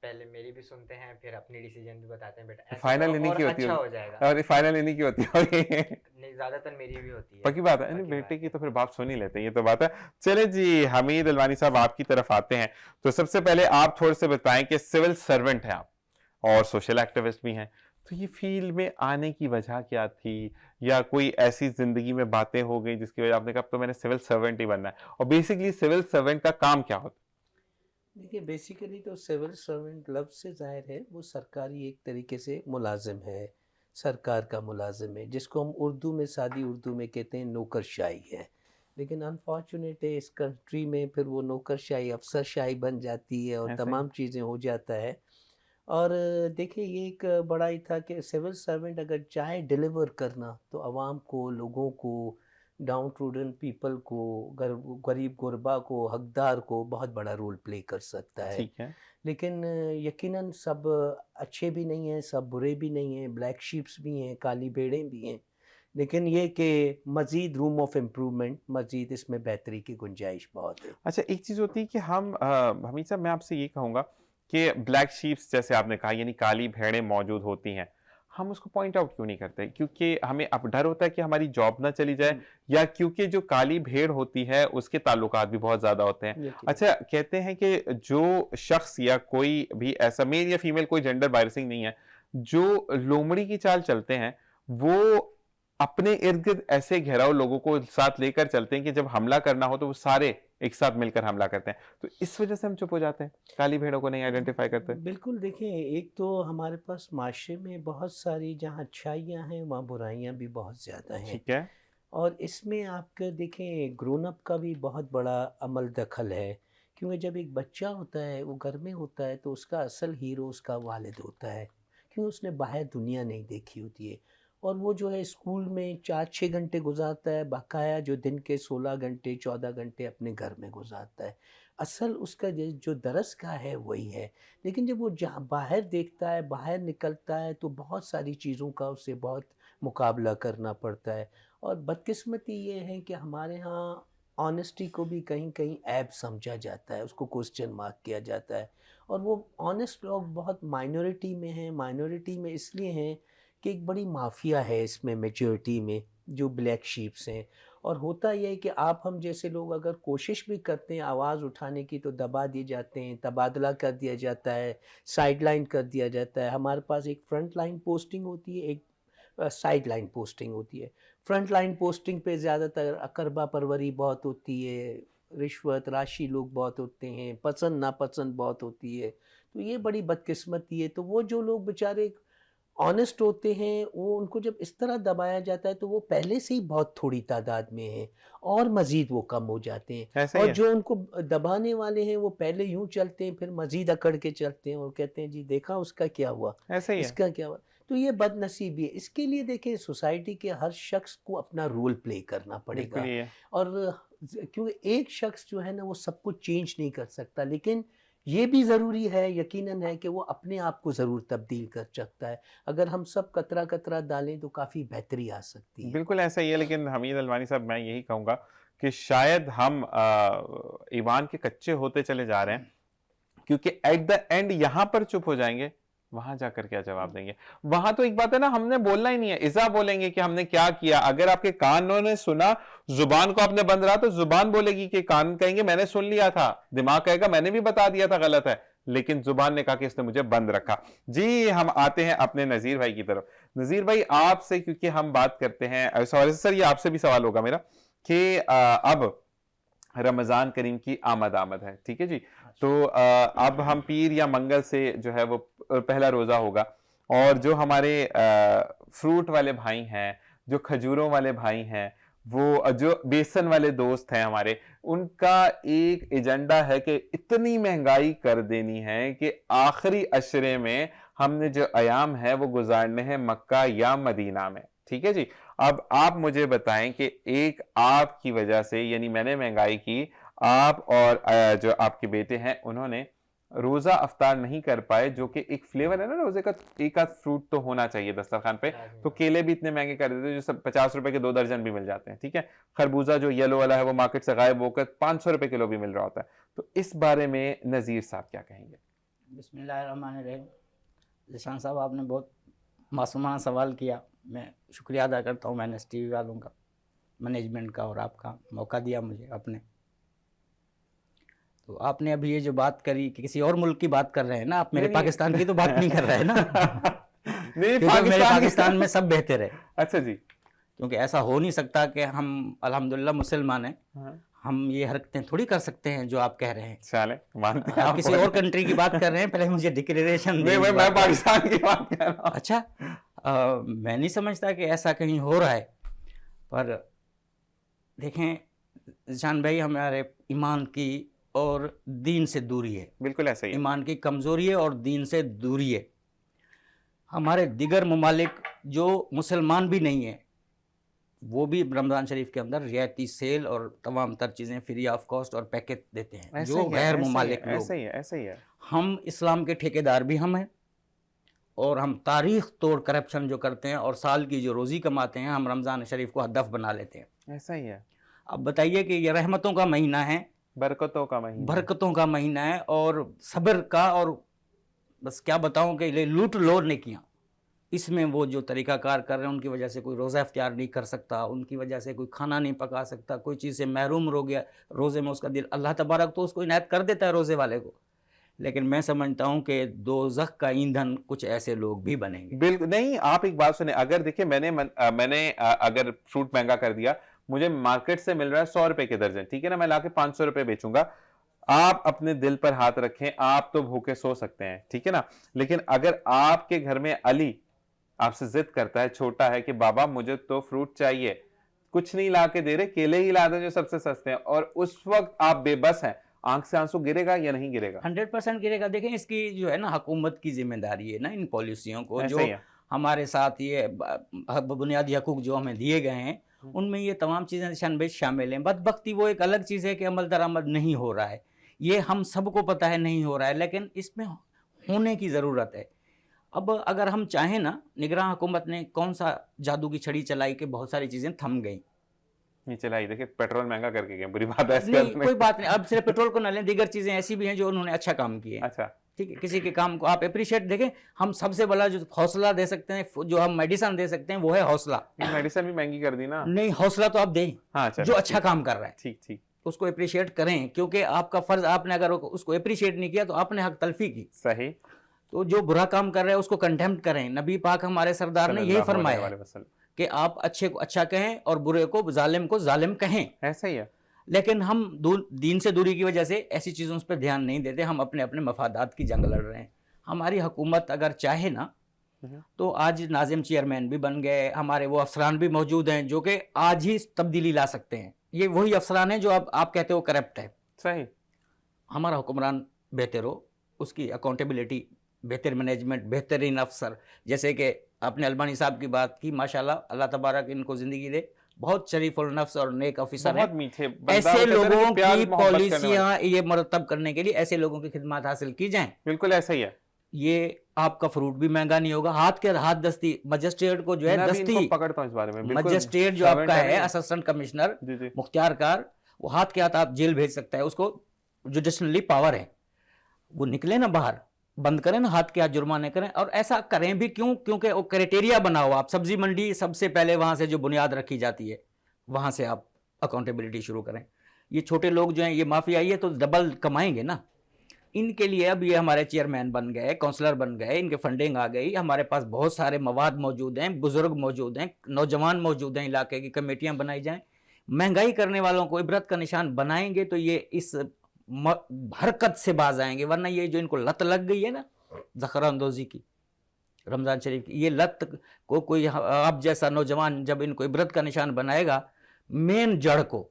پہلے میری بھی سنتے ہیں، پھر اپنی ڈیسیجن بھی بتاتے ہیں، بیٹا ایسا فائنل کرو انہیں اور کی ہوتی اچھا ہوگی، ہو جائے گا. اور فائنل انہیں کی ہوتی ہوگی. نہیں، زیادہ تر میری بھی ہوتی ہے. پکی بات ہے. پکی بیٹے بات کی ہے. تو پھر باپ سن ہی لیتے ہیں، یہ تو بات ہے. چلے جی حمید الوانی صاحب آپ کی طرف آتے ہیں. تو سب سے پہلے آپ تھوڑے سے بتائیں کہ سول سرونٹ ہیں آپ اور سوشل ایکٹیوسٹ بھی ہیں، تو یہ فیلڈ میں آنے کی وجہ کیا تھی، یا کوئی ایسی زندگی میں باتیں ہو گئی جس کی وجہ آپ نے کہا اب تو میں نے سول سرونٹ ہی بننا ہے؟ اور بیسکلی سول سرونٹ کا کام کیا ہوتا ہے؟ دیکھیے بیسیکلی تو سول سرونٹ لفظ سے ظاہر ہے وہ سرکاری ایک طریقے سے ملازم ہے، سرکار کا ملازم ہے، جس کو ہم اردو میں سادی اردو میں کہتے ہیں نوکرشاہی ہے. لیکن انفارچونیٹ ہے اس کنٹری میں پھر وہ نوکرشاہی افسرشاہی بن جاتی ہے اور ایسا ہی. تمام چیزیں ہو جاتا ہے. اور دیکھیں یہ ایک بڑا ہی تھا کہ سول سرونٹ اگر چاہے ڈیلیور کرنا تو عوام کو، لوگوں کو، ڈاؤن ٹروڈن پیپل کو، غریب غربا کو، حقدار کو بہت بڑا رول پلے کر سکتا ہے. ٹھیک ہے. لیکن یقیناً سب اچھے بھی نہیں ہیں، سب برے بھی نہیں ہیں، بلیک شیپس بھی ہیں، کالی بھیڑیں بھی ہیں. لیکن یہ کہ مزید روم آف امپرومنٹ، مزید اس میں بہتری کی گنجائش بہت ہے. اچھا ایک چیز ہوتی ہے کہ ہم حمید صاحب میں آپ سے یہ کہوں گا کہ بلیک شیپس جیسے آپ نے کہا یعنی کالی بھیڑیں موجود ہوتی ہیں، ہم اس کو پوائنٹ آؤٹ کیوں نہیں کرتے؟ کیونکہ ہمیں اب ڈر ہوتا ہے کہ ہماری جاب نہ چلی جائے، یا کیونکہ جو کالی بھیڑ ہوتی ہے اس کے تعلقات بھی بہت زیادہ ہوتے ہیں؟ اچھا کہتے ہیں کہ جو شخص یا کوئی بھی ایسا میل یا فیمیل، کوئی جینڈر بائرسنگ نہیں ہے، جو لومڑی کی چال چلتے ہیں وہ اپنے ارد گرد ایسے گھیراؤ لوگوں کو ساتھ لے کر چلتے ہیں کہ جب حملہ کرنا ہو تو وہ سارے ایک ساتھ مل کر حملہ کرتے ہیں. تو اس وجہ سے ہم چپ ہو جاتے ہیں، کالی بھیڑوں کو نہیں آئیڈینٹیفائی کرتے. بالکل. دیکھیں ایک تو ہمارے پاس معاشرے میں بہت ساری جہاں اچھائیاں ہیں وہاں برائیاں بھی بہت زیادہ ہیں. ٹھیک ہے. اور اس میں آپ کا دیکھیں گرون اپ کا بھی بہت بڑا عمل دخل ہے، کیونکہ جب ایک بچہ ہوتا ہے وہ گھر میں ہوتا ہے تو اس کا اصل ہیرو اس کا والد ہوتا ہے، کیونکہ اس نے باہر دنیا نہیں دیکھی ہوتی ہے. اور وہ جو ہے اسکول میں 4-6 گھنٹے گزارتا ہے، بقایا جو دن کے 16 گھنٹے 14 گھنٹے اپنے گھر میں گزارتا ہے. اصل اس کا جو درس کا ہے وہی ہے. لیکن جب وہ جہاں باہر دیکھتا ہے، باہر نکلتا ہے تو بہت ساری چیزوں کا اسے بہت مقابلہ کرنا پڑتا ہے. اور بدقسمتی یہ ہے کہ ہمارے ہاں آنیسٹی کو بھی کہیں کہیں عیب سمجھا جاتا ہے، اس کو کوسچن مارک کیا جاتا ہے. اور وہ آنیسٹ لوگ بہت مائنورٹی میں ہیں. مائنورٹی میں اس لیے ہیں کہ ایک بڑی مافیا ہے اس میں میجورٹی میں جو بلیک شیپس ہیں. اور ہوتا یہ ہے کہ آپ ہم جیسے لوگ اگر کوشش بھی کرتے ہیں آواز اٹھانے کی تو دبا دیے جاتے ہیں، تبادلہ کر دیا جاتا ہے، سائیڈ لائن کر دیا جاتا ہے. ہمارے پاس ایک فرنٹ لائن پوسٹنگ ہوتی ہے، ایک سائیڈ لائن پوسٹنگ ہوتی ہے. فرنٹ لائن پوسٹنگ پہ زیادہ تر اقربا پروری بہت ہوتی ہے، رشوت راشی لوگ بہت ہوتے ہیں، پسند ناپسند بہت ہوتی ہے. تو یہ بڑی بدقسمتی ہے. تو وہ جو لوگ بیچارے آنیسٹ ہوتے ہیں وہ ان کو جب اس طرح دبایا جاتا ہے تو وہ پہلے سے ہی بہت تھوڑی تعداد میں ہیں اور مزید وہ کم ہو جاتے ہیں. ایسا ہی اور ہے. جو ان کو دبانے والے ہیں وہ پہلے یوں چلتے ہیں پھر مزید اکڑ کے چلتے ہیں اور کہتے ہیں جی دیکھا اس کا کیا ہوا، ایسا ہی اس ہے. کا کیا ہوا. تو یہ بد نصیبی ہے. اس کے لیے دیکھیں سوسائٹی کے ہر شخص کو اپنا رول پلے کرنا پڑے بالکل گا. یہ ہے. اور کیونکہ ایک شخص جو ہے نا وہ سب کچھ چینج نہیں کر سکتا، لیکن یہ بھی ضروری ہے، یقیناً ہے کہ وہ اپنے آپ کو ضرور تبدیل کر سکتا ہے. اگر ہم سب قطرہ قطرہ ڈالیں تو کافی بہتری آ سکتی ہے. بالکل ایسا ہی ہے. لیکن حمید الوانی صاحب میں یہی کہوں گا کہ شاید ہم ایمان کے کچے ہوتے چلے جا رہے ہیں، کیونکہ ایٹ دا اینڈ یہاں پر چپ ہو جائیں گے، وہاں جا کر کیا جواب دیں گے؟ وہاں تو ایک بات ہے نا، ہم نے بولنا ہی نہیں ہے، اذا بولیں گے کہ ہم نے کیا کیا. اگر آپ کے کانوں نے سنا، زبان کو آپ نے بند رہا تو زبان بولے گی کہ کان کہیں گے میں نے سن لیا تھا، دماغ کہے گا میں نے بھی بتا دیا تھا غلط ہے، لیکن زبان نے کہا کہ اس نے مجھے بند رکھا. جی ہم آتے ہیں اپنے نذیر بھائی کی طرف. نذیر بھائی آپ سے کیونکہ ہم بات کرتے ہیں سر، یہ آپ سے بھی سوال ہوگا میرا کہ اب رمضان کریم کی آمد ہے، ٹھیک ہے جی. تو اب ہم پیر یا منگل سے جو ہے وہ پہلا روزہ ہوگا، اور جو ہمارے فروٹ والے بھائی ہیں، جو کھجوروں والے بھائی ہیں، وہ جو بیسن والے دوست ہیں ہمارے، ان کا ایک ایجنڈا ہے کہ اتنی مہنگائی کر دینی ہے کہ آخری عشرے میں ہم نے جو ایام ہے وہ گزارنے ہیں مکہ یا مدینہ میں. ٹھیک ہے جی. اب آپ مجھے بتائیں کہ ایک آپ کی وجہ سے، یعنی میں نے مہنگائی کی، آپ اور جو آپ کے بیٹے ہیں انہوں نے روزہ افطار نہیں کر پائے، جو کہ ایک فلیور ہے نا روزے کا، ایک آدھ فروٹ تو ہونا چاہیے دسترخوان پہ. تو کیلے بھی اتنے مہنگے کر دیتے جو سب 50 روپے کے 2 درجن بھی مل جاتے ہیں. ٹھیک ہے. خربوزہ جو یلو والا ہے وہ مارکیٹ سے غائب ہو کر 500 روپے کلو بھی مل رہا ہوتا ہے. تو اس بارے میں نذیر صاحب کیا کہیں گے؟ بسم اللہ الرحمن الرحیم. ذیشان صاحب آپ نے بہت معصومانہ سوال کیا. میں شکریہ ادا کرتا ہوں میں نے ٹی وی والوں کا, مینجمنٹ کا, اور آپ کا موقع دیا مجھے اپنے. تو آپ نے ابھی یہ جو بات کری کہ کسی اور ملک کی بات کر رہے ہیں نا آپ, میرے پاکستان کی تو بات نہیں کر رہے ہیں نا. نہیں کیونکہ میرے پاکستان پاکستان میں سب بہتر ہے, اچھا جی. کیونکہ ایسا ہو نہیں سکتا کہ ہم الحمدللہ مسلمان ہیں, ہم یہ حرکتیں تھوڑی کر سکتے ہیں جو آپ کہہ رہے ہیں. چلیں مانتے ہیں آپ کسی اور کنٹری کی بات کر رہے ہیں, پہلے مجھے ڈکلیریشن دیں. نہیں میں پاکستان کی بات کر رہا ہوں. اچھا, میں نہیں سمجھتا کہ ایسا کہیں ہو رہا ہے. پر دیکھیں ذیشان بھائی, ہمارے ایمان کی اور دین سے دوری ہے. بالکل ایسا ہی ہے. ایمان کی کمزوری ہے اور دین سے دوری ہے. ہمارے دیگر ممالک جو مسلمان بھی نہیں ہیں وہ بھی رمضان شریف کے اندر رعایتی سیل اور تمام تر چیزیں فری آف کاسٹ اور پیکج دیتے ہیں, ایسا جو ہی ہے, غیر ایسا ہی ہے, ممالک لوگ. ایسا ہی ہے, ایسا ہی ہے. ہم اسلام کے ٹھیکیدار بھی ہم ہیں, اور ہم تاریخ توڑ کرپشن جو کرتے ہیں اور سال کی جو روزی کماتے ہیں ہم رمضان شریف کو ہدف بنا لیتے ہیں. ایسا ہی ہے. اب بتائیے کہ یہ رحمتوں کا مہینہ ہے, برکتوں کا مہینہ, برکتوں کا مہینہ ہے, اور صبر کا, اور بس کیا بتاؤں کہ یہ لوٹ لو نیکیاں. اس میں وہ جو طریقہ کار کر رہے ہیں ان کی وجہ سے کوئی روزہ اختیار نہیں کر سکتا, ان کی وجہ سے کوئی کھانا نہیں پکا سکتا, کوئی چیز سے محروم ہو گیا روزے میں, اس کا دل اللہ تبارک تو اس کو عنایت کر دیتا ہے روزے والے کو. لیکن میں سمجھتا ہوں کہ دوزخ کا ایندھن کچھ ایسے لوگ بھی بنیں گے. بالکل نہیں. آپ ایک بات سنیں, اگر دیکھیں میں نے اگر فروٹ مہنگا کر دیا, مجھے مارکیٹ سے مل رہا ہے 100 روپے کے درجن, ٹھیک ہے نا, میں لا کے 500 روپے بیچوں گا. آپ اپنے دل پر ہاتھ رکھیں, آپ تو بھوکے سو سکتے ہیں, ٹھیک ہے نا, لیکن اگر آپ کے گھر میں علی آپ سے ضد کرتا ہے, چھوٹا ہے, کہ بابا مجھے تو فروٹ چاہیے, کچھ نہیں لا کے دے رہے, کیلے ہی لا دیں جو سب سے سستے ہیں, اور اس وقت آپ بے بس ہیں, آنکھ سے آنسو گرے گا یا نہیں گرے گا؟ 100% گرے گا. دیکھیں اس کی جو ہے نا حکومت کی ذمہ داری ہے نا ان پالیسیوں کو, جو ایسا ہی ہے. ہمارے ساتھ یہ بنیادی حقوق جو ہمیں دیے گئے ہیں ان میں یہ تمام چیزیں شامل ہیں. بدبختی وہ ایک الگ چیز ہے کہ عمل درآمد نہیں ہو رہا ہے, یہ ہم سب کو پتہ ہے نہیں ہو رہا ہے, لیکن اس میں ہونے کی ضرورت ہے. اب اگر ہم چاہیں نا, نگراں حکومت نے کون سا جادو کی چھڑی چلائی کہ بہت ساری چیزیں تھم گئیں. نہیں چلائی, دیکھیں پیٹرول مہنگا کر کے گئے, بری بات ہے. نہیں کوئی بات نہیں, اب صرف پیٹرول کو نہ لیں, دیگر چیزیں ایسی بھی ہیں جو انہوں نے اچھا کام کیے. اچھا ٹھیک ہے, کسی کے کام کو آپ اپریشیٹ دیکھیں. ہم سب سے بڑا جو حوصلہ دے سکتے ہیں, جو ہم میڈیسن دے سکتے ہیں, وہ ہے حوصلہ. میڈیسن بھی مہنگی کر دی نا. نہیں, حوصلہ تو آپ دیں ہاں جو اچھا کام کر رہا ہے, ٹھیک ٹھیک, اس کو اپریشیٹ کریں, کیونکہ آپ کا فرض, آپ نے اگر اس کو اپریشیٹ نہیں کیا تو آپ نے حق تلفی کی. صحیح. تو جو برا کام کر رہے ہیں اس کو کنٹیمپٹ کریں. نبی پاک ہمارے سردار نے یہی فرمایا ہے کہ آپ اچھے کو اچھا کہیں اور برے کو, ظالم کو ظالم کہیں. ایسا ہی ہے. لیکن ہم دین سے دوری کی وجہ سے ایسی چیزوں پہ دھیان نہیں دیتے, ہم اپنے اپنے مفادات کی جنگ لڑ رہے ہیں. ہماری حکومت اگر چاہے نا تو آج ناظم چیئرمین بھی بن گئے, ہمارے وہ افسران بھی موجود ہیں جو کہ آج ہی تبدیلی لا سکتے ہیں. یہ وہی افسران ہیں جو اب آپ کہتے ہو کرپٹ ہے. صحیح. ہمارا حکمران بہتر ہو, اس کی اکاؤنٹیبلٹی, بہتر مینجمنٹ, بہترین افسر, جیسے کہ آپ نے البانی صاحب کی بات کی, ماشاءاللہ اللہ تبارک ان کو زندگی دے, بہت شریف النفس اور نیک افسر ہیں. بہت میٹھے. ایسے لوگوں کی پالیسیاں یہ مرتب کرنے کے لیے ایسے لوگوں کی خدمات حاصل کی جائیں. بالکل ایسا ہی ہے. یہ آپ کا فروٹ بھی مہنگا نہیں ہوگا. ہاتھ دستی مجسٹریٹ کو جو ہے, دستی پکڑتا ہوں اس بارے میں, مجسٹریٹ جو آپ کا ہے اسسٹنٹ کمشنر مختار کار, وہ ہاتھ کے ہاتھ آپ جیل بھیج سکتا ہے, اس کو جوڈیشنلی پاور ہے. وہ نکلے نا باہر, بند کریں نا ہاتھ کے ہاتھ جرمانے کریں. اور ایسا کریں بھی کیوں, کیونکہ وہ کرائٹیریا بناؤ. آپ سبزی منڈی سب سے پہلے وہاں سے جو بنیاد رکھی جاتی ہے وہاں سے آپ اکاؤنٹیبلٹی شروع کریں. یہ چھوٹے لوگ جو ہیں یہ مافیا, یہ تو ڈبل کمائیں گے نا. ان کے لیے اب یہ ہمارے چیئرمین بن گئے, کونسلر بن گئے, ان کے فنڈنگ آ گئی, ہمارے پاس بہت سارے مواد موجود ہیں, بزرگ موجود ہیں, نوجوان موجود ہیں, علاقے کی کمیٹیاں بنائی جائیں. مہنگائی کرنے والوں کو عبرت کا نشان بنائیں گے تو یہ اس حرکت سے باز آئیں گے. ورنہ یہ جو ان کو لت لگ گئی ہے نا ذخیرہ اندوزی کی, رمضان شریف کی, یہ لت کو کوئی آپ جیسا نوجوان جب ان کو عبرت کا نشان بنائے گا, مین جڑ کو,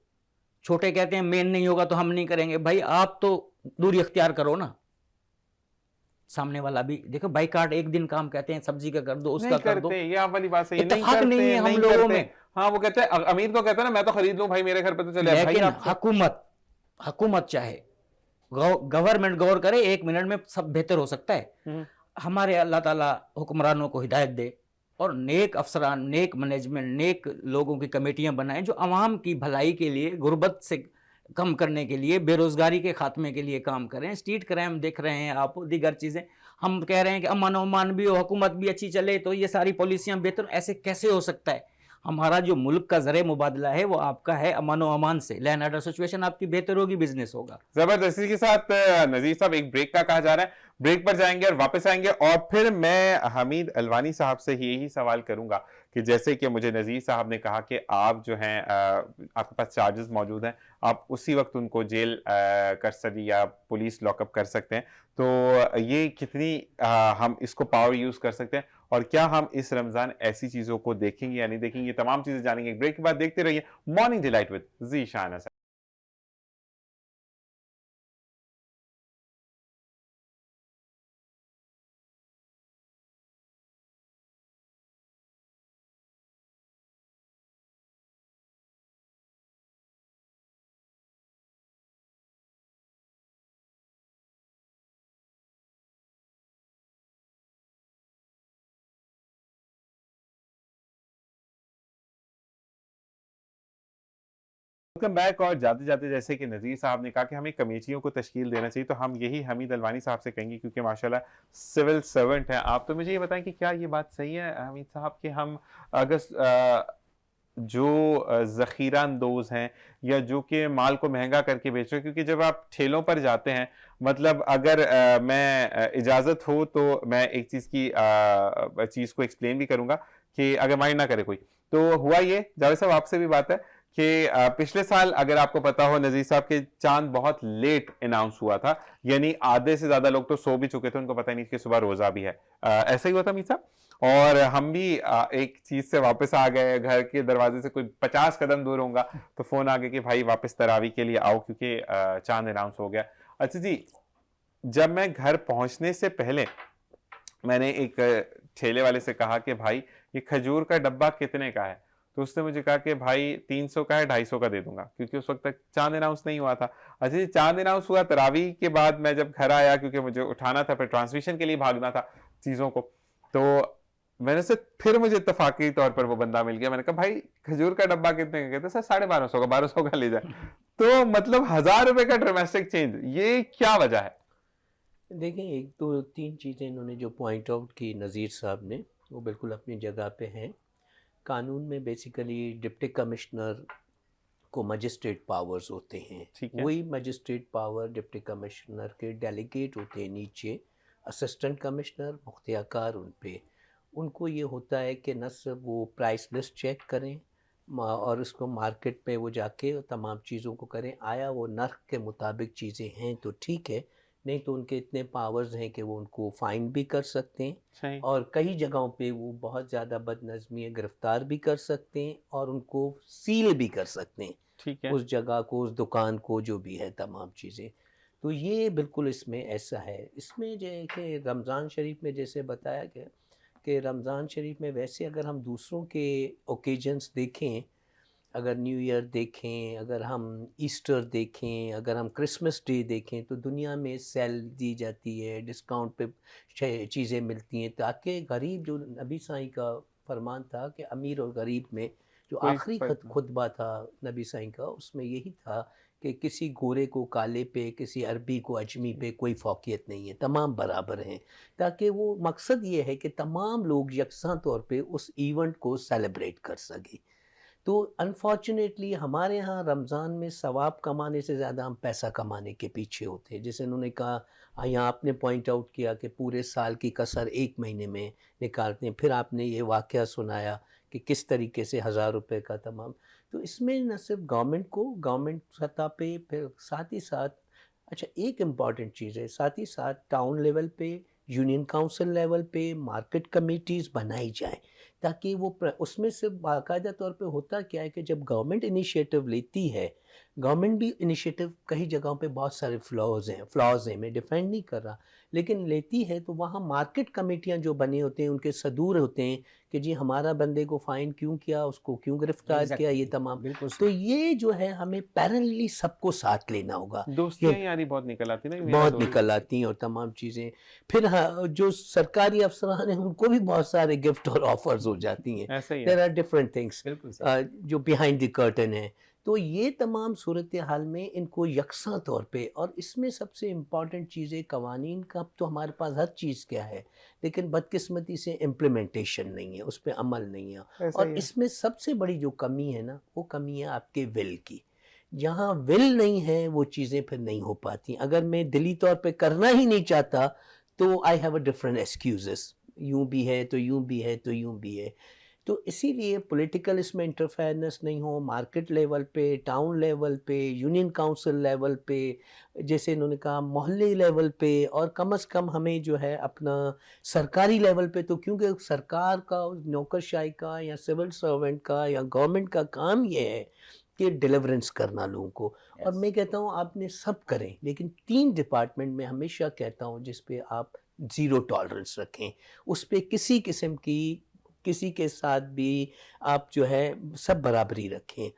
چھوٹے کہتے ہیں مین نہیں ہوگا تو ہم نہیں کریں گے. بھائی آپ تو دوری اختیار کرو نا. سامنے والا بھی دیکھو, بائی کارڈ ایک دن کام کہتے ہیں, سبزی کا کر دو, اس کا کر دو. یہ آپ والی بات صحیح, اتفاق نہیں ہے ہم لوگوں میں. ہاں وہ کہتے ہیں, امیر تو کہتا ہے نا میں تو خرید لوں بھائی, میرے گھر پہ تو چلے. لیکن حکومت چاہے, گورنمنٹ غور کرے, 1 منٹ میں سب بہتر ہو سکتا ہے. ہمارے اللہ تعالیٰ حکمرانوں کو ہدایت دے اور نیک افسران, نیک مینجمنٹ, نیک لوگوں کی کمیٹیاں بنائیں جو عوام کی بھلائی کے لیے, غربت سے کم کرنے کے لیے، بے روزگاری کے خاتمے کے لیے کام کریں. اسٹریٹ کرائم دیکھ رہے ہیں آپ، دیگر چیزیں. ہم کہہ رہے ہیں کہ امن و امان بھی ہو، حکومت بھی اچھی چلے تو یہ ساری پالیسیاں بہتر. ایسے کیسے ہو سکتا ہے؟ ہمارا جو ملک کا زر مبادلہ ہے وہ آپ کا ہے امن و امان سے. لین آرڈر سچویشن آپ کی بہتر ہوگی، بزنس ہوگا. زبردستی کے ساتھ نذیر صاحب ایک بریک کا کہا جا رہا ہے، بریک پر جائیں گے اور واپس آئیں گے، اور پھر میں حمید الوانی صاحب سے یہی سوال کروں گا کہ جیسے کہ مجھے نذیر صاحب نے کہا کہ آپ جو ہیں آپ کے پاس چارجز موجود ہیں، آپ اسی وقت ان کو جیل کر سکتے یا پولیس لاک اپ کر سکتے ہیں، تو یہ کتنی ہم اس کو پاور یوز کر سکتے ہیں، اور کیا ہم اس رمضان ایسی چیزوں کو دیکھیں گے یا نہیں دیکھیں گے، یہ تمام چیزیں جانیں گے. ایک بریک کے بعد دیکھتے رہیے morning delight with Zeeshan Hasan. Welcome back. اور جاتے جاتے جیسے کہ نذیر صاحب نے کہا کہ ہمیں کمیٹیوں کو تشکیل دینا چاہیے، تو ہم یہی حمید الوانی صاحب سے کہیں گے کیونکہ ماشاءاللہ سول سرونٹ ہیں آپ. تو مجھے یہ بتائیں کہ کیا یہ بات صحیح ہے حمید صاحب کہ ہم اگر جو ذخیرہ اندوز ہیں یا جو کہ مال کو مہنگا کر کے بیچ رہے ہیں، کیونکہ جب آپ ٹھیلوں پر جاتے ہیں، مطلب اگر میں اجازت ہو تو میں ایک چیز کو ایکسپلین بھی کروں گا کہ اگر مائنڈ نہ کرے کوئی. تو ہوا یہ جاوید صاحب آپ سے بھی بات ہے کہ پچھلے سال اگر آپ کو پتا ہو نذیر صاحب کے چاند بہت لیٹ اناؤنس ہوا تھا، یعنی آدھے سے زیادہ لوگ تو سو بھی چکے تھے، ان کو پتہ نہیں کہ صبح روزہ بھی ہے. ایسا ہی ہوا تھا امید صاحب، اور ہم بھی ایک چیز سے واپس آ گئے. گھر کے دروازے سے کوئی 50 قدم دور ہوں گا تو فون آ گیا کہ بھائی واپس تراویح کے لیے آؤ کیونکہ چاند اناؤنس ہو گیا. اچھا جی، جب میں گھر پہنچنے سے پہلے میں نے ایک ٹھیلے والے سے کہا کہ بھائی یہ کھجور کا ڈبہ کتنے کا ہے، تو اس نے مجھے کہا کہ بھائی 300 کا ہے، 250 کا دے دوں گا، کیونکہ اس وقت تک چاند اناؤنس نہیں ہوا تھا. اچھا جی، چاند اناؤنس ہوا تراویح کے بعد میں جب گھر آیا کیونکہ مجھے اٹھانا تھا، پھر ٹرانسمیشن کے لیے بھاگنا تھا چیزوں کو، تو میں نے پھر مجھے اتفاقی طور پر وہ بندہ مل گیا. میں نے کہا بھائی کھجور کا ڈبہ کتنے کا؟ کہتے سر 1250 کا، 1200 کا لے جائے. تو مطلب 1000 روپے کا ڈومیسٹک چینج، یہ کیا وجہ ہے؟ دیکھیں، ایک دو تین چیزیں انہوں نے جو پوائنٹ آؤٹ کی نذیر صاحب نے، وہ بالکل اپنی جگہ پہ ہیں. قانون میں بیسیکلی ڈپٹی کمشنر کو مجسٹریٹ پاورز ہوتے ہیں، وہی مجسٹریٹ پاور ڈپٹی کمشنر کے ڈیلیگیٹ ہوتے ہیں نیچے اسسٹنٹ کمشنر مختار کار ان کو یہ ہوتا ہے کہ نہ صرف وہ پرائس لسٹ چیک کریں اور اس کو مارکیٹ پہ وہ جا کے تمام چیزوں کو کریں، آیا وہ نرخ کے مطابق چیزیں ہیں تو ٹھیک ہے، نہیں تو ان کے اتنے پاورز ہیں کہ وہ ان کو فائن بھی کر سکتے ہیں، اور کئی جگہوں پہ وہ بہت زیادہ بد نظمی گرفتار بھی کر سکتے ہیں اور ان کو سیل بھی کر سکتے ہیں، اس جگہ کو، اس دکان کو، جو بھی ہے تمام چیزیں. تو یہ بالکل اس میں ایسا ہے. اس میں جو ہے کہ رمضان شریف میں جیسے بتایا گیا کہ رمضان شریف میں ویسے اگر ہم دوسروں کے اوکیجنز دیکھیں، اگر نیو ایئر دیکھیں، اگر ہم ایسٹر دیکھیں، اگر ہم کرسمس ڈے دیکھیں، تو دنیا میں سیل دی جاتی ہے، ڈسکاؤنٹ پہ چیزیں ملتی ہیں، تاکہ غریب، جو نبی سائیں کا فرمان تھا کہ امیر اور غریب میں جو آخری خطبہ تھا نبی سائیں کا، اس میں یہی تھا کہ کسی گورے کو کالے پہ، کسی عربی کو اجمی پہ کوئی فوقیت نہیں ہے، تمام برابر ہیں، تاکہ وہ مقصد یہ ہے کہ تمام لوگ یکساں طور پہ اس ایونٹ کو سیلیبریٹ کر سکیں. تو انفارچونیٹلی ہمارے ہاں رمضان میں ثواب کمانے سے زیادہ ہم پیسہ کمانے کے پیچھے ہوتے ہیں. جیسے انہوں نے کہا، یہاں آپ نے پوائنٹ آؤٹ کیا کہ پورے سال کی کسر ایک مہینے میں نکالتے ہیں، پھر آپ نے یہ واقعہ سنایا کہ کس طریقے سے 1000 روپے کا تمام. تو اس میں نہ صرف گورنمنٹ سطح پہ، پھر ساتھ ہی ساتھ اچھا ایک امپورٹنٹ چیز ہے، ساتھ ہی ساتھ ٹاؤن لیول پہ، یونین کاؤنسل لیول پہ مارکیٹ کمیٹیز بنائی جائیں، تاکہ وہ اس میں سے باقاعدہ طور پہ ہوتا کیا ہے کہ جب گورنمنٹ انیشیٹو لیتی ہے، گورنمنٹ بھی انیشیٹو کئی جگہوں پہ بہت سارے فلاز ہیں، میں ڈیفینڈ نہیں کر رہا، لیکن لیتی ہے تو وہاں مارکیٹ کمیٹیاں جو بنے ہوتے ہیں ان کے صدور ہوتے ہیں کہ جی ہمارا بندے کو فائن کیوں کیا، اس کو کیوں گرفتار کیا، یہ تمام. تو یہ جو ہے ہمیں پیرللی سب کو ساتھ لینا ہوگا. دوستیاں یاری بہت نکل آتی نا، بہت نکل آتی ہیں اور تمام چیزیں. پھر جو سرکاری افسران ہیں ان کو بھی بہت سارے گفٹ اور آفرز ہو جاتی ہیں. There are different things جو behind the curtain ہیں. تو یہ تمام صورتحال میں ان کو یکساں طور پہ، اور اس میں سب سے امپورٹنٹ چیز ہے قوانین کا تو ہمارے پاس ہر چیز کیا ہے، لیکن بدقسمتی سے امپلیمنٹیشن نہیں ہے، اس پہ عمل نہیں ہے. اور اس میں سب سے بڑی جو کمی ہے نا، وہ کمی ہے آپ کے ول کی. جہاں ول نہیں ہے وہ چیزیں پھر نہیں ہو پاتی. اگر میں دلی طور پہ کرنا ہی نہیں چاہتا تو I have a different excuses, یوں بھی ہے تو یوں بھی ہے تو یوں بھی ہے. تو اسی لیے پولیٹیکل اس میں انٹرفیئرنس نہیں ہو، مارکیٹ لیول پہ، ٹاؤن لیول پہ، یونین کاؤنسل لیول پہ، جیسے انہوں نے کہا محلے لیول پہ، اور کم از کم ہمیں جو ہے اپنا سرکاری لیول پہ، تو کیونکہ سرکار کا، نوکرشاہی کا یا سول سرونٹ کا یا گورنمنٹ کا کام یہ ہے کہ ڈیلیورنس کرنا لوگوں کو. اور میں کہتا ہوں آپ نے سب کریں، لیکن 3 ڈپارٹمنٹ میں ہمیشہ کہتا ہوں جس پہ آپ زیرو ٹالرنس رکھیں، اس پہ کسی قسم کی کسی کے ساتھ بھی آپ جو ہے سب برابری رکھیں.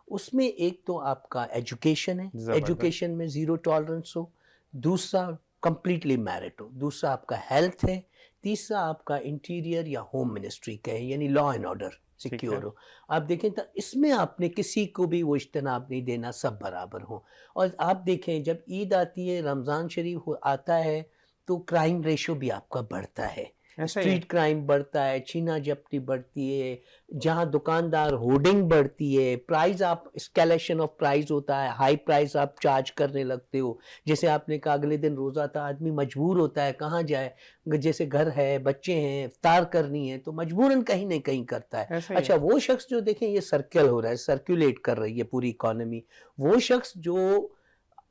اس میں ایک تو آپ کا ایجوکیشن ہے، ایجوکیشن میں زیرو ٹالرنس ہو، دوسرا کمپلیٹلی میرٹ ہو، دوسرا آپ کا ہیلتھ ہے، تیسرا آپ کا انٹیریئر یا ہوم منسٹری کا ہے، یعنی لا اینڈ آرڈر سیکیور ہو. آپ دیکھیں تو اس میں آپ نے کسی کو بھی وہ اجتناب نہیں دینا، سب برابر ہوں. اور آپ دیکھیں جب عید آتی ہے، رمضان شریف آتا ہے، تو کرائم ریشو بھی آپ کا بڑھتا ہے، اسٹریٹ کرائم بڑھتا ہے، چھینا جھپٹی بڑھتی ہے، جہاں دکاندار ہورڈنگ بڑھتی ہے، پرائز آپ اسکیلیشن آف پرائز ہوتا ہے، ہائی پرائز آپ چارج کرنے لگتے ہو. جیسے آپ نے کہا اگلے دن روزہ تھا، آدمی مجبور ہوتا ہے کہاں جائے، جیسے گھر ہے، بچے ہیں، افطار کرنی ہے، تو مجبوراً کہیں نہ کہیں کرتا ہے. اچھا وہ شخص جو دیکھیں یہ سرکل ہو رہا ہے، سرکولیٹ کر رہی ہے پوری اکانومی، وہ شخص جو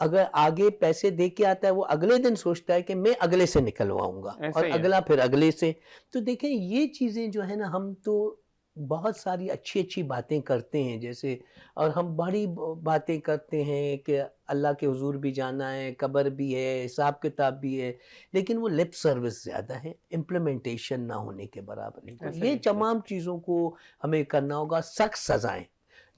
اگر آگے پیسے دے کے آتا ہے وہ اگلے دن سوچتا ہے کہ میں اگلے سے نکلواؤں گا، اور اگلا پھر اگلے سے. تو دیکھیں یہ چیزیں جو ہے نا، ہم تو بہت ساری اچھی اچھی باتیں کرتے ہیں جیسے، اور ہم بڑی باتیں کرتے ہیں کہ اللہ کے حضور بھی جانا ہے، قبر بھی ہے، حساب کتاب بھی ہے، لیکن وہ لپ سروس زیادہ ہے، امپلیمنٹیشن نہ ہونے کے برابر ہے. تو یہ تمام چیزوں کو ہمیں کرنا ہوگا. سخت سزائیں،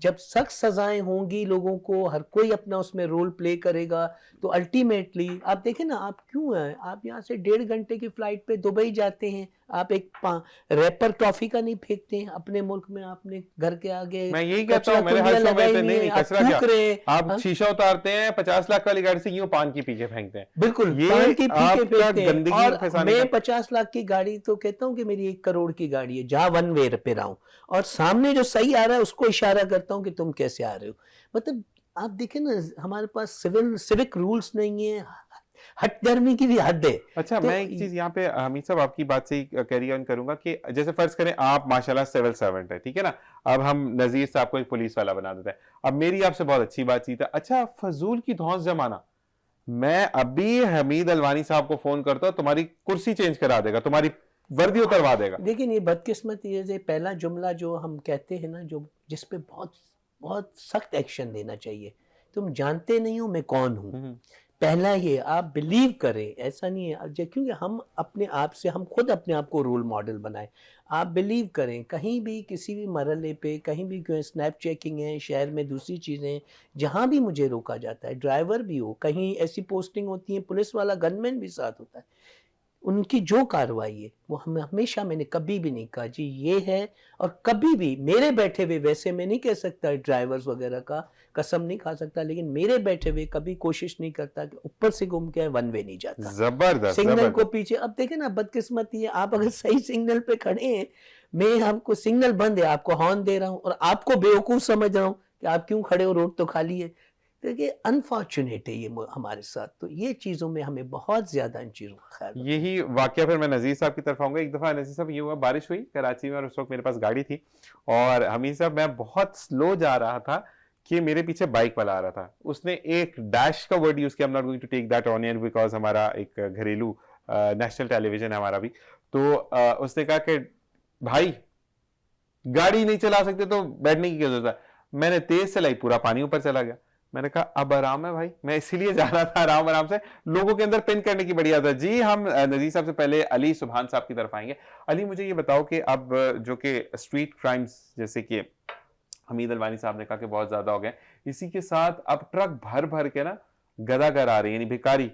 جب سخت سزائیں ہوں گی، لوگوں کو ہر کوئی اپنا اس میں رول پلے کرے گا، تو الٹیمیٹلی آپ دیکھیں نا، آپ کیوں ہیں، آپ یہاں سے 1.5 گھنٹے کی فلائٹ پہ دبئی جاتے ہیں، آپ ایک ریپر ٹافی کا نہیں پھینکتے ہیں اپنے ملک میں، آپ نے گھر کے آگے میں یہی کہتا ہوں، میرے ہر شو میں نہیں کچرا کیا، آپ شیشہ اتارتے ہیں 50 لاکھ والی گاڑی سے یوں پان کی پیکے پھینکتے ہیں. بالکل پان کی پیکے پھینکتے ہیں. اور میں 50 لاکھ کی گاڑی تو کہتا ہوں کہ میری 1 کروڑ کی گاڑی ہے، جہاں ون وے پہ رہا ہوں، اور سامنے جو صحیح آ رہا ہے اس کو اشارہ کرتا ہوں کہ تم کیسے آ رہے ہو. مطلب آپ دیکھیں نا، ہمارے پاس سیوک رولز نہیں ہیں، ہٹ درمی کی بھی حد ہے. اچھا میں ایک چیز یہاں پہ حمید صاحب آپ کی بات سے کیری آن کروں گا کہ جیسے فرض کریں آپ ماشاءاللہ سول سرونٹ ہے، ٹھیک ہے نا، اب ہم نذیر صاحب کو ایک پولیس والا بنا دیتے ہیں. اب میری آپ سے بہت اچھی بات چیت ہے، اچھا فضول کی دھونس جمانا، میں ابھی حمید الوانی صاحب کو فون کرتا ہوں، تمہاری کرسی چینج کرا دے گا، تمہاری وردی اتروا دے گا. لیکن یہ بدقسمت یہ ہے، پہلا جملہ جو ہم کہتے ہیں نا، جس پہ بہت سخت ایکشن لینا چاہیے، تم جانتے نہیں ہو میں کون ہوں. پہلا یہ آپ بلیو کریں، ایسا نہیں ہے کیونکہ ہم اپنے آپ سے، ہم خود اپنے آپ کو رول ماڈل بنائیں. آپ بلیو کریں، کہیں بھی کسی بھی مرحلے پہ، کہیں بھی سنیپ چیکنگ ہے، شہر میں دوسری چیزیں، جہاں بھی مجھے روکا جاتا ہے، ڈرائیور بھی ہو، کہیں ایسی پوسٹنگ ہوتی ہیں پولیس والا گن مین بھی ساتھ ہوتا ہے، ان کی جو کارروائی ہے وہ ہمیشہ میں نے کبھی بھی نہیں کہا جی یہ ہے، اور کبھی بھی میرے بیٹھے ہوئے، ویسے میں نہیں کہہ سکتا ڈرائیورز وغیرہ کا قسم نہیں کھا سکتا، لیکن میرے بیٹھے ہوئے کبھی کوشش نہیں کرتا کہ اوپر سے گھوم کے ون وے نہیں جاتا، زبردست سگنل کو پیچھے. اب دیکھیں نا بدقسمتی ہے، آپ اگر صحیح سگنل پہ کھڑے ہیں، میں آپ کو سگنل بند ہے، آپ کو ہارن دے رہا ہوں، اور آپ کو بیوقوف سمجھ رہا ہوں کہ آپ کیوں کھڑے ہو، روڈ تو خالی ہے. دیکھیے انفارچونیٹ ہے یہ ہمارے ساتھ. تو یہ چیزوں میں ہمیں بہت زیادہ ان چیزوں کا خیال رکھنا. یہی واقعہ پھر میں نذیر صاحب کی طرف آؤں گا. ایک دفعہ نذیر صاحب یہ ہوا، بارش ہوئی کراچی میں، اور اس وقت میرے پاس گاڑی تھی، اور حمید صاحب میں بہت سلو جا رہا تھا کہ میرے پیچھے بائک والا آ رہا تھا. اس نے ایک ڈیش کا ورڈ یوز کیا، I'm not going to take that on air because ہمارا ایک گھریلو نیشنل ٹیلی ویژن ہے ہمارا بھی. تو اس نے کہا کہ بھائی گاڑی نہیں چلا سکتے تو بیٹھنے کی کیا ضرورت ہے. میں نے تیز چلائی، پورا پانی اوپر چلا گیا. میں نے کہا اب آرام ہے بھائی، میں اسی لیے جا رہا تھا آرام سے. لوگوں کے اندر پن کرنے کی بڑی عادت ہے. جی ہم نذیر صاحب سے پہلے علی سبحان صاحب کی طرف آئیں گے. علی مجھے یہ بتاؤ کہ اب جو کہ اسٹریٹ کرائمز جیسے کہ حمید الوانی صاحب نے کہا کہ بہت زیادہ ہو گئے، اسی کے ساتھ اب ٹرک بھر بھر کے نا گدا گر آ رہی، یعنی بھکاری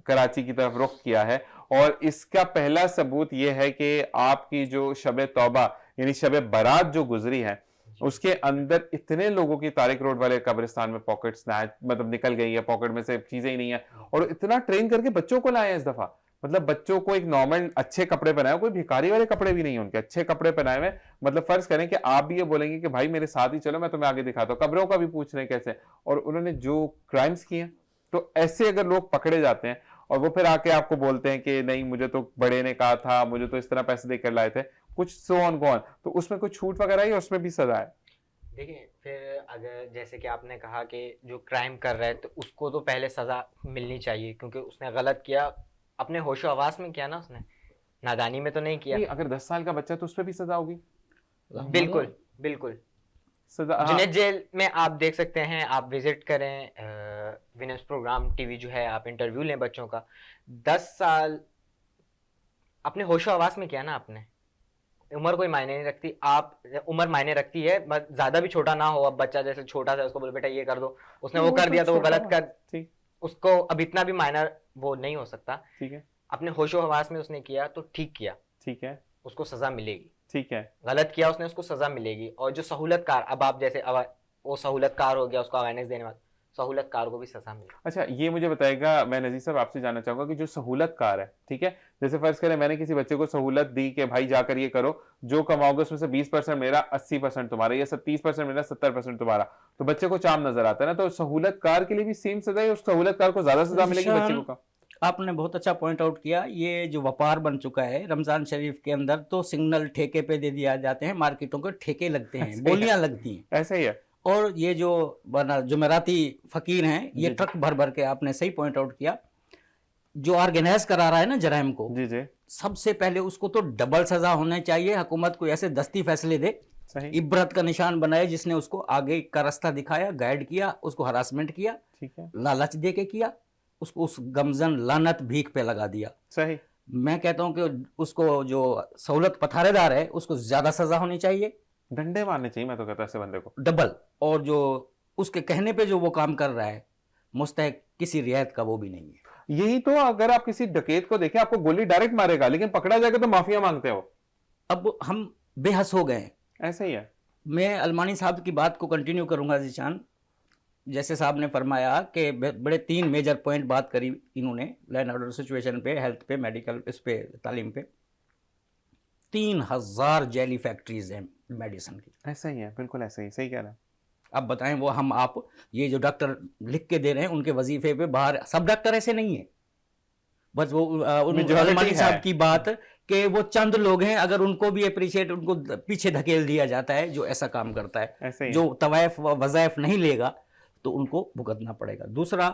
کراچی کی طرف رخ کیا ہے. اور اس کا پہلا ثبوت یہ ہے کہ آپ کی جو شب توبہ یعنی شب برات جو گزری ہے، اس کے اندر اتنے لوگوں کی طارق روڈ والے قبرستان میں پاکٹ سنیچ مطلب نکل گئی ہے, پاکٹ میں سے چیزیں ہی نہیں ہیں, اور اتنا ٹرین کر کے بچوں کو لائے ہیں اس دفعہ. مطلب بچوں کو ایک نارمل اچھے کپڑے پہنائے, کوئی بھکاری والے کپڑے بھی نہیں ہیں ان کے, اچھے کپڑے پہنائے ہوئے. مطلب فرض کریں کہ آپ بھی یہ بولیں گے کہ بھائی میرے ساتھ ہی چلو, میں تمہیں آگے دکھاتا ہوں. قبروں کا بھی پوچھ رہے ہیں کیسے, اور انہوں نے جو کرائمز کیے ہیں, تو ایسے اگر لوگ پکڑے جاتے ہیں اور وہ پھر آ کے آپ کو بولتے ہیں کہ نہیں مجھے تو بڑے نے کہا تھا, مجھے تو اس طرح پیسے دے کر لائے تھے, کچھ سو آن گون, تو اس میں کوئی چھوٹ وغیرہ ہے, اس میں بھی سزا ہے؟ دیکھیں پھر اگر جیسے کہ آپ نے کہا کہ جو کرائم کر رہا ہے تو اس کو تو پہلے سزا ملنی چاہیے, کیونکہ اس نے غلط کیا, اپنے ہوش و حواس میں کیا نا, اس نے نادانی میں تو نہیں کیا. اگر 10 سال کا بچہ تو اس پہ بھی سزا ہوگی. بالکل بالکل سزا جنید جیل میں آپ دیکھ سکتے ہیں, آپ وزٹ کریں ونس پروگرام ٹی وی جو ہے, آپ انٹرویو لیں بچوں کا. 10 سال اپنے ہوش و حواس میں کیا نا آپ نے, عمر کوئی معنی نہیں رکھتی. آپ عمر معنی رکھتی ہے, زیادہ بھی چھوٹا نہ ہو. اب بچہ جیسے چھوٹا سا, اس کو بولے بیٹا یہ کر دو, اس نے وہ کر دیا تو وہ غلط کر, اس کو اب اتنا بھی معنی وہ نہیں ہو سکتا. ٹھیک ہے, اپنے ہوش و حواس میں اس نے کیا تو ٹھیک کیا, ٹھیک ہے, اس کو سزا ملے گی. ٹھیک ہے, غلط کیا اس نے, اس کو سزا ملے گی. اور جو سہولت کار, اب آپ جیسے وہ سہولت کار ہو گیا, اس کو اویئرنیس دینے والا, سہولت کار کو بھی سزا ملے. اچھا یہ مجھے بتائے گا, میں نذیر صاحب آپ سے جاننا چاہوں گا کہ جو سہولت کار ہے, ٹھیک ہے, جیسے فرض کریں میں نے کسی بچے کو سہولت دی کہ بھائی جا کر یہ کرو, جو کماؤ گے اس میں سے 20% میرا, 80% تمہارا, یا 30% میرا, 70% تمہارا, تو بچے کو چام نظر آتا ہے نا. تو سہولت کار کے لیے بھی سیم سزا ہے, اس سہولت کار کو زیادہ سزا ملے گی بچے کو؟ آپ نے بہت اچھا پوائنٹ آؤٹ کیا. یہ جو وپار بن چکا ہے رمضان شریف کے اندر, تو سگنل ٹھیکے پہ دے دیا جاتے ہیں, مارکیٹوں کے ٹھیکے لگتے ہیں, بولیاں لگتی ہیں, ایسا ہی ہے. اور یہ جو جمعراتی فقیر ہیں, یہ ٹرک بھر بھر کے, آپ نے صحیح پوائنٹ آؤٹ کیا, جو آرگنائز کرا رہا ہے نا جرائم کو, جی جی, سب سے پہلے اس کو تو ڈبل سزا ہونا چاہیے. حکومت کو ایسے دستی فیصلے دے, عبرت کا نشان بنائے, جس نے اس کو آگے کا راستہ دکھایا, گائیڈ کیا, اس کو ہراسمنٹ کیا, ٹھیک ہے, لالچ دے کے کیا, اس کو اس گمزن لعنت بھیک پہ لگا دیا. صحیح. میں کہتا ہوں کہ اس کو جو سہولت پتھارے دار ہے, اس کو زیادہ سزا ہونی چاہیے, ڈنڈے مارنے چاہیے, میں تو کہتا ایسے بندے کو ڈبل. اور جو اس کے کہنے پہ جو وہ کام کر رہا ہے, مستحق کسی رعایت کا وہ بھی نہیں ہے. یہی تو, اگر آپ کسی ڈکیت کو دیکھیں, آپ کو گولی ڈائریکٹ مارے گا, لیکن پکڑا جائے گا تو معافیا مانگتے ہو. اب ہم بے حس ہو گئے ہیں. ایسا ہی ہے. میں المانی صاحب کی بات کو کنٹینیو کروں گا ذیشان. جیسے صاحب نے فرمایا کہ بڑے 3 میجر پوائنٹ بات کری انہوں نے, لائن آرڈر سچویشن پہ, ہیلتھ پہ, میڈیکل اس پہ, تعلیم پہ. 3000 جیلی فیکٹریز ہیں میڈیسن کی. ایسا ہی ہے, بالکل ایسا ہی, صحیح کہہ رہا ہے. اب بتائیں وہ ہم آپ یہ جو ڈاکٹر لکھ کے دے رہے ہیں ان کے وظیفے پہ باہر, سب ڈاکٹر ایسے نہیں ہیں, بس وہ المانی صاحب کی بات کہ وہ چند لوگ ہیں, اگر ان کو بھی اپریشیٹ, ان کو پیچھے دھکیل دیا جاتا ہے جو ایسا کام کرتا ہے, جو طوائف و وظائف نہیں لے گا تو ان کو بھگتنا پڑے گا. دوسرا,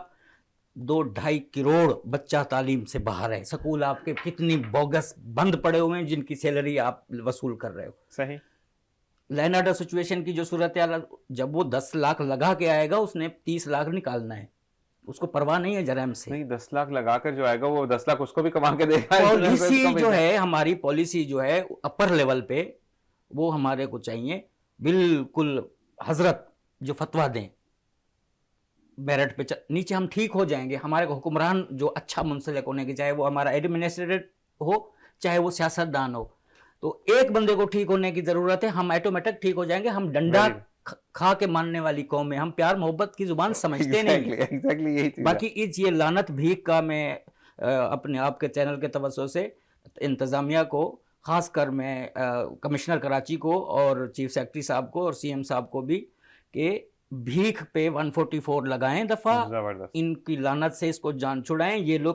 2-2.5 کروڑ بچہ تعلیم سے باہر ہے. سکول آپ کے کتنی بوگس بند پڑے ہوئے ہیں, جن کی سیلری آپ وصول کر رہے ہو. صحیح. لائن آرڈر سچویشن کی جو صورتحال, جب وہ 10 لاکھ لگا کے آئے گا, اس نے 30 لاکھ نکالنا ہے, اس کو پرواہ نہیں ہے جرائم سے. نہیں, 10 لاکھ لگا کر جو آئے گا وہ 10 لاکھ اس کو بھی کما کے دے گا. پالیسی جو ہے ہماری, پالیسی جو ہے اپر لیول پہ, وہ ہمارے کو چاہیے بالکل حضرت جو فتویٰ دیں میرٹ پہ, نیچے ہم ٹھیک ہو جائیں گے. ہمارے حکمران جو اچھا منسلک ہونے کی, چاہے وہ ہمارا ایڈمنسٹریٹر ہو, چاہے وہ سیاست دان ہو, تو ایک بندے کو ٹھیک ہونے کی ضرورت ہے, ہم آٹومیٹک ٹھیک ہو جائیں گے. ہم ڈنڈا کھا کے ماننے والی قوم ہے, ہم پیار محبت کی زبان سمجھتے نہیں. باقی یہ لعنت بھیک کا میں اپنے آپ کے چینل کے توسط سے انتظامیہ کو, خاص کر میں کمشنر کراچی کو اور چیف سیکرٹری صاحب کو اور CM صاحب کو بھی, کہ بھیک پہ 144 لگائیں دفعہ, ان کی لعنت سے اس کو جان چھڑائیں. یہ لوگ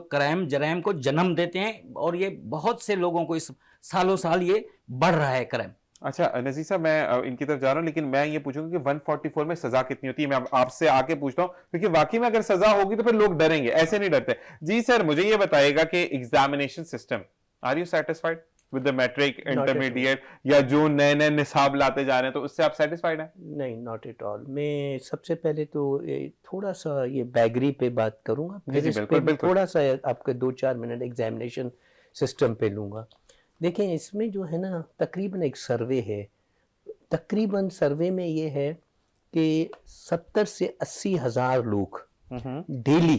جرائم کو جنم دیتے ہیں, اور یہ بہت سے لوگوں کو اس سالوں سال یہ بڑھ رہا ہے کرائم. اچھا نذیر صاحب, میں ان کی طرف جا رہا ہوں, لیکن میں یہ پوچھوں گا کہ 144 میں سزا کتنی ہوتی ہے؟ میں آپ سے آ کے پوچھتا ہوں, کیونکہ واقعی میں اگر سزا ہوگی تو پھر لوگ ڈریں گے, ایسے نہیں ڈرتے. جی سر, مجھے یہ بتائے گا کہ examination system, are you satisfied with the matric, intermediate, یا جو نئے نئے نصاب لاتے جا رہے ہیں, تو اس سے آپ سیٹسفائڈ ہیں؟ نہیں, ناٹ ایٹ آل. میں سب سے پہلے تو تھوڑا سا یہ بیگری پہ بات کروں گا, پھر اس پہ تھوڑا سا آپ کے 2-4 منٹ ایگزامینیشن سسٹم پہ لوں گا. دیکھیں, اس میں جو ہے نا تقریباً ایک سروے ہے, تقریباً سروے میں یہ ہے کہ 70 سے 80 ہزار لوگ ڈیلی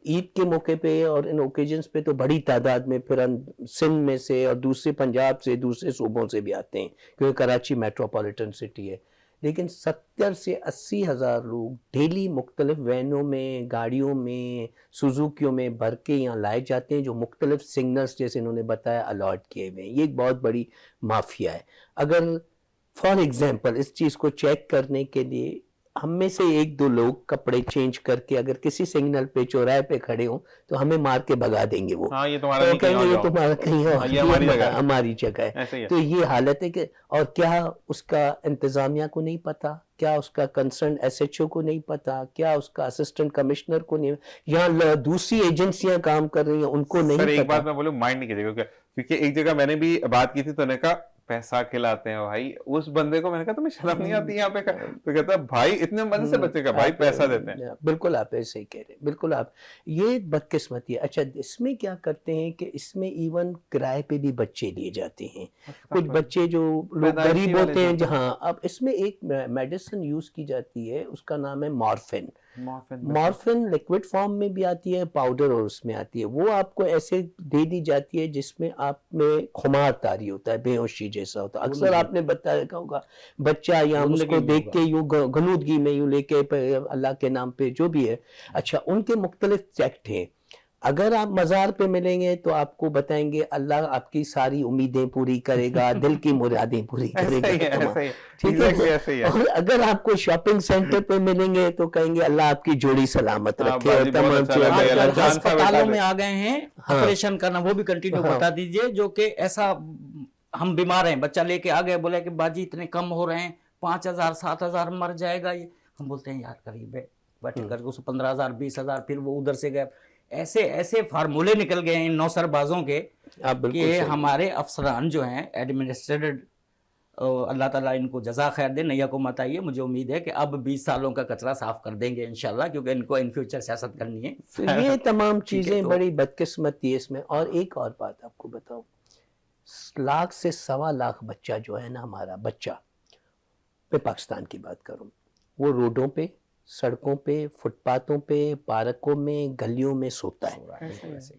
عید کے موقع پہ اور ان اوکیجنز پہ تو بڑی تعداد میں پھر سندھ میں سے اور دوسرے پنجاب سے, دوسرے صوبوں سے بھی آتے ہیں, کیونکہ کراچی میٹروپولیٹن سٹی ہے. لیکن 70 سے 80 ہزار لوگ ڈیلی مختلف وینوں میں، گاڑیوں میں، سوزوکیوں میں بھر کے یہاں لائے جاتے ہیں، جو مختلف سگنلز جیسے انہوں نے بتایا الاٹ کیے ہوئے ہیں. یہ ایک بہت بڑی مافیا ہے. اگر فار ایگزامپل اس چیز کو چیک کرنے کے لیے ہم میں سے ایک دو لوگ کپڑے چینج کر کے اگر کسی سگنل پہ چوراہے پہ کھڑے ہوں تو ہمیں مار کے بھگا دیں گے وہ. ہاں یہ تمہارا تو نہیں، کہیں کہیں گے اور یہ جاؤ. تمہارا کہیں اور، ہاں، یہ ہماری جگہ ہے. ہماری جگہ ہے. ایسے ہی ہے. تو یہ حالت ہے کہ اور کیا اس کا انتظامیہ کو نہیں پتا، کیا اس کا کنسرن ایس ایچ او کو نہیں پتا، کیا اس کا اسسٹنٹ کمشنر کو نہیں، یہاں دوسری ایجنسیاں کام کر رہی ہیں ان کو سر نہیں ایک بات پتا. میں بولوں، مائنڈ نہیں کیجیے گا کیونکہ ایک جگہ میں نے بھی بات کی تھی تو نے کہا پیسہ کھلاتے ہیں بھائی. اس بندے کو میں نے کہا تمہیں شرم نہیں آتی یہاں پہ؟ تو کہتا ہے بھائی اتنے من سے بچے کا بھائی پیسہ دیتے ہیں. بالکل آپ ایسے ہی کہہ رہے ہیں، بالکل آپ، یہ بدقسمتی ہے. اچھا اس میں کیا کرتے ہیں کہ اس میں ایون کرائے پہ بھی بچے لیے جاتے ہیں. کچھ بچے جو لوگ غریب ہوتے ہیں جہاں، اب اس میں ایک میڈیسن یوز کی جاتی ہے، اس کا نام ہے مارفن. مارفن لیکوڈ فارم میں بھی آتی ہے، پاؤڈر اور اس میں آتی ہے. وہ آپ کو ایسے دے دی جاتی ہے جس میں آپ میں خمار طاری ہوتا ہے، بے ہوشی جیسا ہوتا ہے. اکثر آپ نے بتایا ہوگا بچہ یا اس کو دیکھ کے یوں غنودگی میں یوں لے کے اللہ کے نام پہ جو بھی ہے. اچھا ان کے مختلف سیکٹ ہیں. اگر آپ مزار پہ ملیں گے تو آپ کو بتائیں گے اللہ آپ کی ساری امیدیں پوری کرے گا، دل کی مرادیں پوری کرے گا. ٹھیک ہے. اور اگر آپ کو شاپنگ سینٹر پہ ملیں گے تو کہیں گے اللہ آپ کی جوڑی سلامت رکھے. اور تمام ہسپتالوں میں آ گئے ہیں آپریشن کرنا، وہ بھی کنٹینیو بتا دیجئے. جو کہ ایسا ہم بیمار ہیں، بچہ لے کے آ گئے، بولے کہ باجی اتنے کم ہو رہے ہیں، 5,000 7,000 مر جائے گا. یہ ہم بولتے ہیں یار قریب ہے، بٹ کر کے اس 15,000 20,000، پھر وہ ادھر سے گئے. ایسے ایسے فارمولے نکل گئے ہیں ان نوسر بازوں کے کہ ہمارے افسران جو ہیں ایڈمنسٹریٹڈ، اللہ تعالیٰ ان کو جزا خیر دے، نیا کو مت آئیے. مجھے امید ہے کہ اب 20 سالوں کا کچرا صاف کر دیں گے انشاءاللہ، کیونکہ ان کو ان فیوچر سیاست کرنی ہے. یہ تمام چیزیں بڑی بدقسمتی ہے اس میں. اور ایک اور بات آپ کو بتاؤں، 1,00,000 سے 1,25,00,000 بچہ جو ہے نا، ہمارا بچہ، میں پاکستان کی بات کروں، وہ روڈوں پہ، سڑکوں پہ، فٹ پاتھوں پہ، پارکوں میں، گلیوں میں سوتا ہے.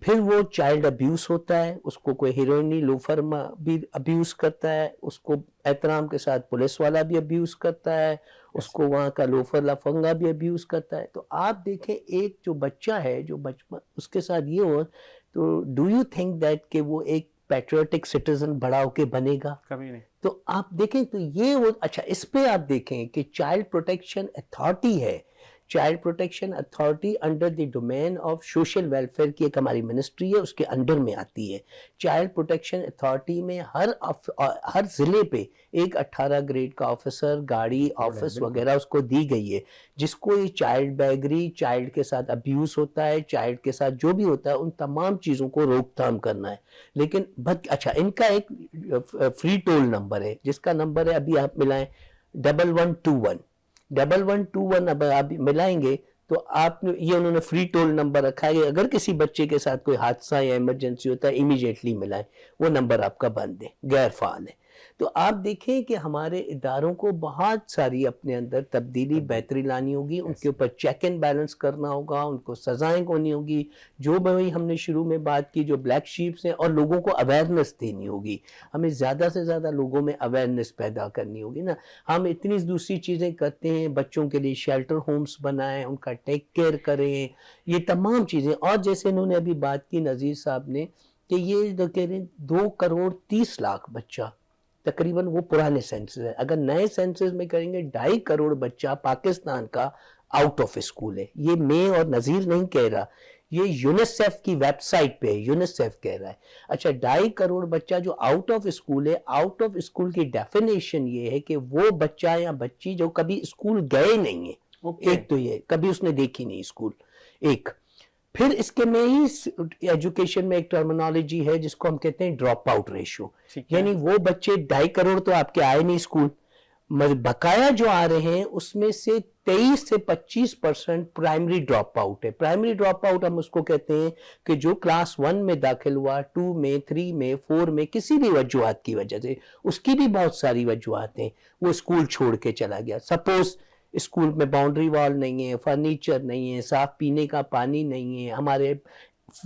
پھر وہ چائلڈ ابیوز ہوتا ہے، اس کو کوئی ہیروئنی لوفر بھی ابیوز کرتا ہے، اس کو احترام کے ساتھ پولیس والا بھی ابیوز کرتا ہے، اس کو وہاں کا لوفر لفنگا بھی ابیوز کرتا ہے. تو آپ دیکھیں ایک جو بچہ ہے، جو بچپن اس کے ساتھ یہ ہو، تو ڈو یو تھنک دیٹ کہ وہ ایک پیٹریوٹک سٹیزن بڑا ہو کے بنے گا؟ کبھی نہیں. تو آپ دیکھیں تو یہ وہ اچھا اس پہ آپ دیکھیں کہ چائلڈ پروٹیکشن اتھارٹی ہے. Child protection authority under the domain of social welfare کی ایک ہماری منسٹری ہے، اس کے انڈر میں آتی ہے. چائلڈ پروٹیکشن اتھارٹی میں ہر ضلع پہ ایک 18 گریڈ کا آفیسر، گاڑی، آفس وغیرہ اس کو دی گئی ہے، جس کو یہ چائلڈ بیگری، چائلڈ کے ساتھ ابیوز ہوتا ہے، چائلڈ کے ساتھ جو بھی ہوتا ہے، ان تمام چیزوں کو روک تھام کرنا ہے. لیکن اچھا ان کا ایک فری ٹول نمبر ہے، جس کا نمبر ہے ابھی آپ ملائیں 1121 1121. اب آپ ملائیں گے تو آپ نے یہ انہوں نے فری ٹول نمبر رکھا ہے. اگر کسی بچے کے ساتھ کوئی حادثہ یا ایمرجنسی ہوتا ہے امیڈیٹلی ملائیں، وہ نمبر آپ کا بند ہے، غیر فعال ہے. تو آپ دیکھیں کہ ہمارے اداروں کو بہت ساری اپنے اندر تبدیلی بہتری لانی ہوگی، ان کے اوپر چیک اینڈ بیلنس کرنا ہوگا، ان کو سزائیں ہونی ہوگی. جو بھی ہم نے شروع میں بات کی، جو بلیک شیپس ہیں، اور لوگوں کو اویئرنیس دینی ہوگی. ہمیں زیادہ سے زیادہ لوگوں میں اویئرنیس پیدا کرنی ہوگی نا. ہم اتنی دوسری چیزیں کرتے ہیں، بچوں کے لیے شیلٹر ہومز بنائیں، ان کا ٹیک کیئر کریں، یہ تمام چیزیں. اور جیسے انہوں نے ابھی بات کی نذیر صاحب نے کہ یہ جو کہہ رہے ہیں 2,30,00,000 بچہ تقریباً وہ پرانے سینسز ہیں. اگر نئے سینسز میں کریں گے 2.5 کروڑ بچہ پاکستان کا آؤٹ آف اسکول ہے. یہ میں اور نذیر نہیں کہہ رہا، یہ یونیسیف کی ویب سائٹ پہ یونیسیف کہہ رہا ہے. اچھا 2.5 کروڑ بچہ جو آؤٹ آف اسکول ہے، آؤٹ آف اسکول کی ڈیفینیشن یہ ہے کہ وہ بچہ یا بچی جو کبھی اسکول گئے نہیں ہیں. ایک تو یہ کبھی اس نے دیکھی نہیں اسکول، ایک. پھر اس کے میں ہی ایجوکیشن میں ایک ٹرمینالوجی ہے جس کو ہم کہتے ہیں ڈراپ آؤٹ ریشو. یعنی وہ بچے 2.5 کروڑ تو آپ کے آئے نہیں اسکول، بقایا جو آ رہے ہیں اس میں سے 23 سے 25% پرائمری ڈراپ آؤٹ ہے. پرائمری ڈراپ آؤٹ ہم اس کو کہتے ہیں کہ جو کلاس 1 میں داخل ہوا، 2 میں، 3 میں، 4 میں، کسی بھی وجوہات کی وجہ سے، اس کی بھی بہت ساری وجوہات ہیں، وہ اسکول چھوڑ کے چلا گیا. سپوز اسکول میں باؤنڈری وال نہیں ہے، فرنیچر نہیں ہے، صاف پینے کا پانی نہیں ہے، ہمارے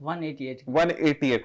188।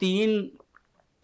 3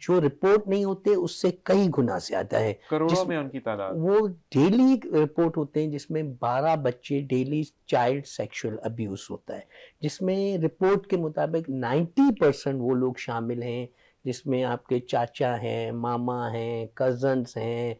جو رپورٹ نہیں ہوتے اس سے کئی گنا زیادہ ہے. کروڑوں میں ان کی تعداد. وہ ڈیلی رپورٹ ہوتے ہیں جس میں 12 بچے ڈیلی چائلڈ سیکشل ابیوز ہوتا ہے, جس میں رپورٹ کے مطابق 90% وہ لوگ شامل ہیں جس میں آپ کے چاچا ہیں, ماما ہیں, کزنز ہیں,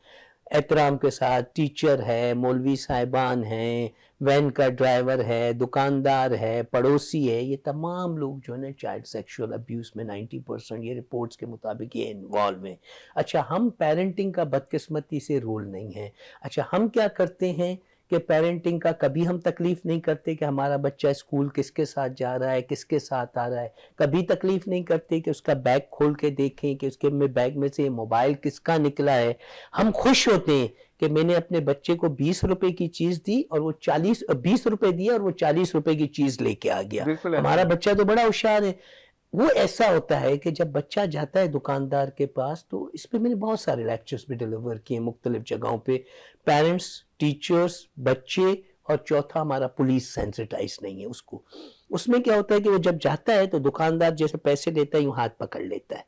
احترام کے ساتھ ٹیچر ہے, مولوی صاحبان ہیں, وین کا ڈرائیور ہے, دکاندار ہے, پڑوسی ہے, یہ تمام لوگ جو ہے نا چائلڈ سیکشول ابیوز میں 90% یہ رپورٹس کے مطابق یہ انوالو ہیں. اچھا, ہم پیرنٹنگ کا بدقسمتی سے رول نہیں ہے. اچھا, ہم کیا کرتے ہیں کہ پیرنٹنگ کا کبھی ہم تکلیف نہیں کرتے کہ ہمارا بچہ اسکول کس کے ساتھ جا رہا ہے, کس کے ساتھ آ رہا ہے. کبھی تکلیف نہیں کرتے کہ اس کا بیگ کھول کے دیکھیں کہ اس کے بیگ میں سے موبائل کس کا نکلا ہے. ہم خوش ہوتے ہیں کہ میں نے اپنے بچے کو 20 روپے کی چیز دی اور وہ 20 روپے دیا اور وہ 40 روپے کی چیز لے کے آ گیا. ہمارا بچہ تو بڑا ہوشیار ہے. وہ ایسا ہوتا ہے کہ جب بچہ جاتا ہے دکاندار کے پاس, تو اس پہ میں نے بہت سارے لیکچرز بھی ڈیلیور کیے مختلف جگہوں پہ. پیرنٹس, ٹیچرز, بچے, اور چوتھا ہمارا پولیس سینسٹائز نہیں ہے اس کو. اس میں کیا ہوتا ہے کہ وہ جب جاتا ہے تو دکاندار جیسے پیسے لیتا ہے یوں ہاتھ پکڑ لیتا ہے,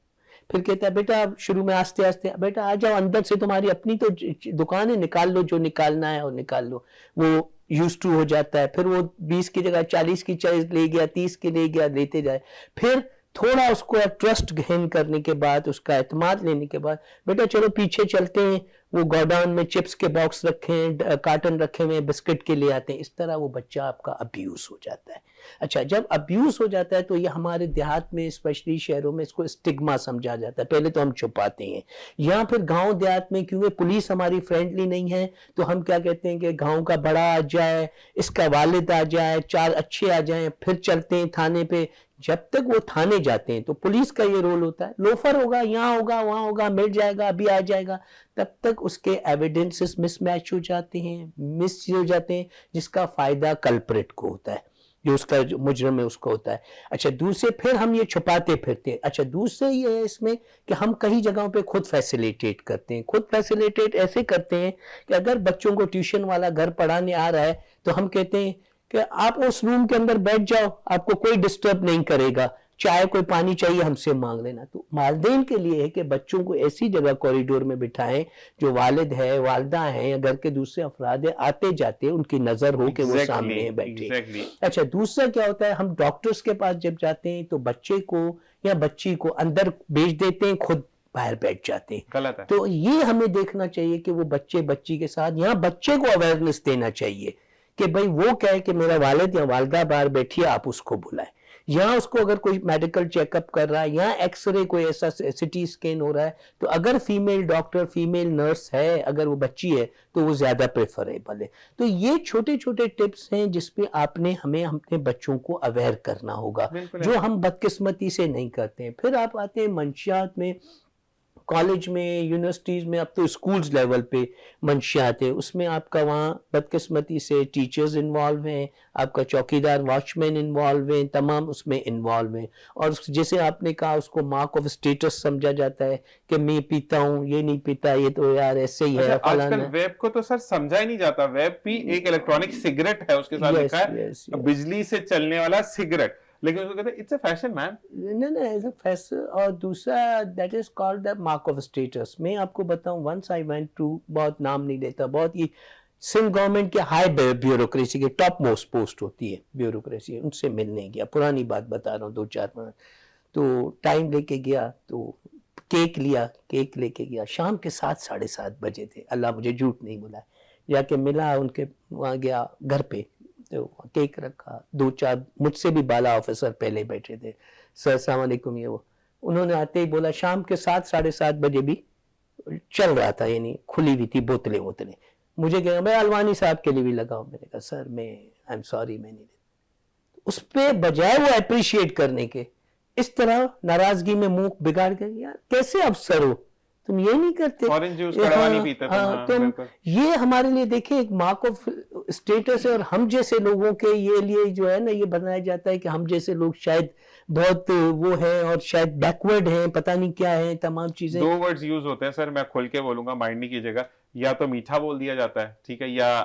پھر کہتا ہے بیٹا شروع میں آستے آستے, بیٹا آ جاؤ اندر سے, تمہاری اپنی تو دکان ہے, نکال لو جو نکالنا ہے اور نکال لو. وہ یوز ٹو ہو جاتا ہے, پھر وہ 20 کی جگہ 40 کی چیز لے گیا, 30 کی لے گیا, لیتے جائے. پھر تھوڑا اس کو ٹرسٹ گین کرنے کے بعد, اس کا اعتماد لینے کے بعد, بیٹا چلو پیچھے چلتے ہیں, وہ گوڈاؤن میں چپس کے باکس رکھے ہیں, کارٹن رکھے ہوئے بسکٹ کے لے آتے ہیں. اس طرح وہ بچہ آپ کا ابیوز ہو جاتا ہے. اچھا, جب ابیوز ہو جاتا ہے تو یہ ہمارے دیہات میں اسپیشلی شہروں میں اس کو اسٹگما سمجھا جاتا ہے. پہلے تو ہم چھپاتے ہیں, یا پھر گاؤں دیہات میں کیونکہ پولیس ہماری فرینڈلی نہیں ہے تو ہم کیا کہتے ہیں کہ گاؤں کا بڑا آ جائے, اس کا والد آ جائے, 4 اچھے آ جائیں, پھر چلتے ہیں تھانے پہ. جب تک وہ تھانے جاتے ہیں تو پولیس کا یہ رول ہوتا ہے, لوفر ہوگا, یہاں ہوگا, وہاں ہوگا, مل جائے گا, ابھی آ جائے گا. تب تک اس کے ایویڈنسز مس میچ ہو جاتے ہیں, مس ہو جاتے ہیں, جس کا فائدہ کلپریٹ کو ہوتا ہے, جو اس کا جو مجرم ہے اس کو ہوتا ہے. اچھا, دوسرے پھر ہم یہ چھپاتے پھرتے ہیں. اچھا, دوسرے یہ ہے اس میں کہ ہم کئی جگہوں پہ خود فیسیلیٹیٹ کرتے ہیں. خود فیسیلیٹیٹ ایسے کرتے ہیں کہ اگر بچوں کو ٹیوشن والا گھر پڑھانے آ رہا ہے تو ہم کہتے ہیں کہ آپ اس روم کے اندر بیٹھ جاؤ, آپ کو کوئی ڈسٹرب نہیں کرے گا, چائے کوئی پانی چاہیے ہم سے مانگ لینا. تو والدین کے لیے ہے کہ بچوں کو ایسی جگہ کوریڈور میں بٹھائیں جو والد ہے, والدہ ہیں, یا گھر کے دوسرے افراد ہیں, آتے جاتے ان کی نظر ہو کہ وہ سامنے بیٹھے. اچھا, دوسرا کیا ہوتا ہے, ہم ڈاکٹرز کے پاس جب جاتے ہیں تو بچے کو یا بچی کو اندر بھیج دیتے ہیں, خود باہر بیٹھ جاتے ہیں. غلط ہے. تو یہ ہمیں دیکھنا چاہیے کہ وہ بچے بچی کے ساتھ, یہاں بچے کو اویئرنیس دینا چاہیے کہ بھئی وہ کہے کہ میرا والد یا والدہ باہر بیٹھی ہے, آپ اس کو بلائیں. یہاں اس کو اگر کوئی میڈیکل چیک اپ کر رہا ہے, یہاں ایکس رے کوئی ایسا سٹی اسکین ہو رہا ہے, تو اگر فیمیل ڈاکٹر, فیمیل نرس ہے, اگر وہ بچی ہے تو وہ زیادہ پریفریبل ہے. تو یہ چھوٹے چھوٹے ٹپس ہیں جس پہ آپ نے ہمیں اپنے بچوں کو اویئر کرنا ہوگا, جو ہم بدقسمتی سے نہیں کرتے ہیں. پھر آپ آتے ہیں منشیات میں, کالج میں, یونیورسٹیز میں, اب تو اسکولز لیول پہ منشیات ہے, اس میں آپ کا وہاں بدقسمتی سے ٹیچرز انوالو ہیں, آپ کا چوکیدار واچ مین انوالو ہیں, تمام اس میں انوالو ہیں. اور جیسے آپ نے کہا اس کو مارک آف اسٹیٹس سمجھا جاتا ہے کہ میں پیتا ہوں, یہ نہیں پیتا, یہ تو یار ایسے ہی ہے. آج کل ویب کو تو سر سمجھا ہی نہیں جاتا. ویب بھی ایک الیکٹرانک سگریٹ ہے, اس کے ساتھ لکھا ہے بجلی سے چلنے والا سگریٹ, لیکن اس کو کہتے ہیں اٹس اے فیشن مین. نہیں, ایز اے فیشن. اور دوسرا that is called the mark of states. میں آپ کو بتاؤں, ونس آئی وینٹ ٹو, بہت نام نہیں لیتا, بہت ہی سندھ گورنمنٹ کے ہائی بیوروکریسی کے ٹاپ موسٹ پوسٹ ہوتی ہے بیوروکریسی, ان سے ملنے گیا, پرانی بات بتا رہا ہوں 2-4 منٹ, تو ٹائم لے کے گیا, تو کیک لیا, کیک لے کے گیا, شام کے 7-7:30 بجے تھے, اللہ مجھے جھوٹ نہیں بولا, جا کے ملا ان کے وہاں, گیا گھر پہ, تو کیک رکھا, 2-4 مجھ سے بھی بالا آفیسر پہلے بیٹھے تھے, سر السلام علیکم, یہ وہ, انہوں نے آتے ہی بولا, شام کے 7-7:30 بجے بھی چل رہا تھا, یعنی کھلی ہوئی تھی بوتلیں. مجھے کہا بھائی الوانی صاحب کے لیے بھی لگاؤ. میں نے کہا سر میں آئی ایم سوری, میں نہیں. اس پہ بجائے وہ اپریشیٹ کرنے کے, اس طرح ناراضگی میں منہ بگاڑ کے, یار کیسے افسر ہو تم, یہ نہیں کرتے, اورنج جوس کڑوا نہیں پیتے تم. یہ ہمارے لیے دیکھیں ایک مارک آف اسٹیٹس ہے, اور ہم جیسے لوگوں کے یہ لیے جو ہے نا یہ بنایا جاتا ہے کہ ہم جیسے لوگ شاید بہت وہ ہیں اور شاید بیکورڈ ہیں, پتہ نہیں کیا ہے, تمام چیزیں. 2 ورڈز یوز ہوتے ہیں سر, میں کھول کے بولوں گا, مائنڈ نہیں کیجیے گا. یا تو میٹھا بول دیا جاتا ہے, ٹھیک ہے, یا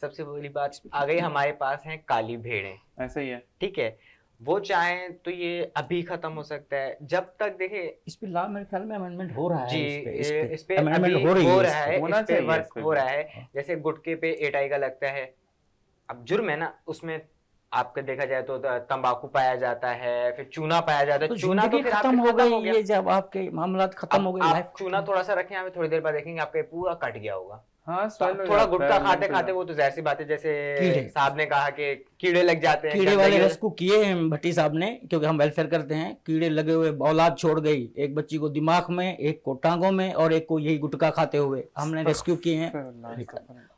سب سے بڑی بات آ گئی ہمارے پاس ہیں کالی بھیڑیں. ایسا ہی ہے. ٹھیک ہے, وہ چاہیں تو یہ ابھی ختم ہو سکتا ہے, جب تک دیکھیں اس پہ لا میرے خیال میں امینڈمنٹ ہو رہا ہے. جی اس پہ amendment ابھی ہو رہی ہو ہے، رہا ہے, ہونا اس پہ چاہیے، ورک اس پہ ہو بھی. رہا ہے. جیسے گٹکے پہ 8I کا لگتا ہے, اب جرم ہے نا, اس میں آپ کا دیکھا جائے تو تمباکو پایا جاتا ہے, پھر چونا پایا جاتا ہے. تو چونا تو زندگی پھر آپ ختم کے ہو گئی. گیا. یہ جب آپ کے معاملات ختم ہو اب گئے، لائف آپ چونا تھوڑا سا رکھیں, آپ تھوڑی دیر بعد دیکھیں گے آپ کا پورا کٹ گیا ہوگا. ہاں تھوڑا گٹکا کھاتے کھاتے وہ تو ظاہر سی بات ہے, جیسے کیڑے. صاحب نے کہا کہ کیڑے لگ جاتے ہیں. کیڑے والے ریسکیو کیے ہیں بھٹی صاحب نے, کیونکہ ہم ویلفیئر کرتے ہیں. کیڑے لگے ہوئے اولاد چھوڑ گئی, ایک بچی کو دماغ میں, ایک کو ٹانگوں میں, اور ایک کو یہی گٹکا کھاتے ہوئے ہم نے ریسکیو کیے ہیں.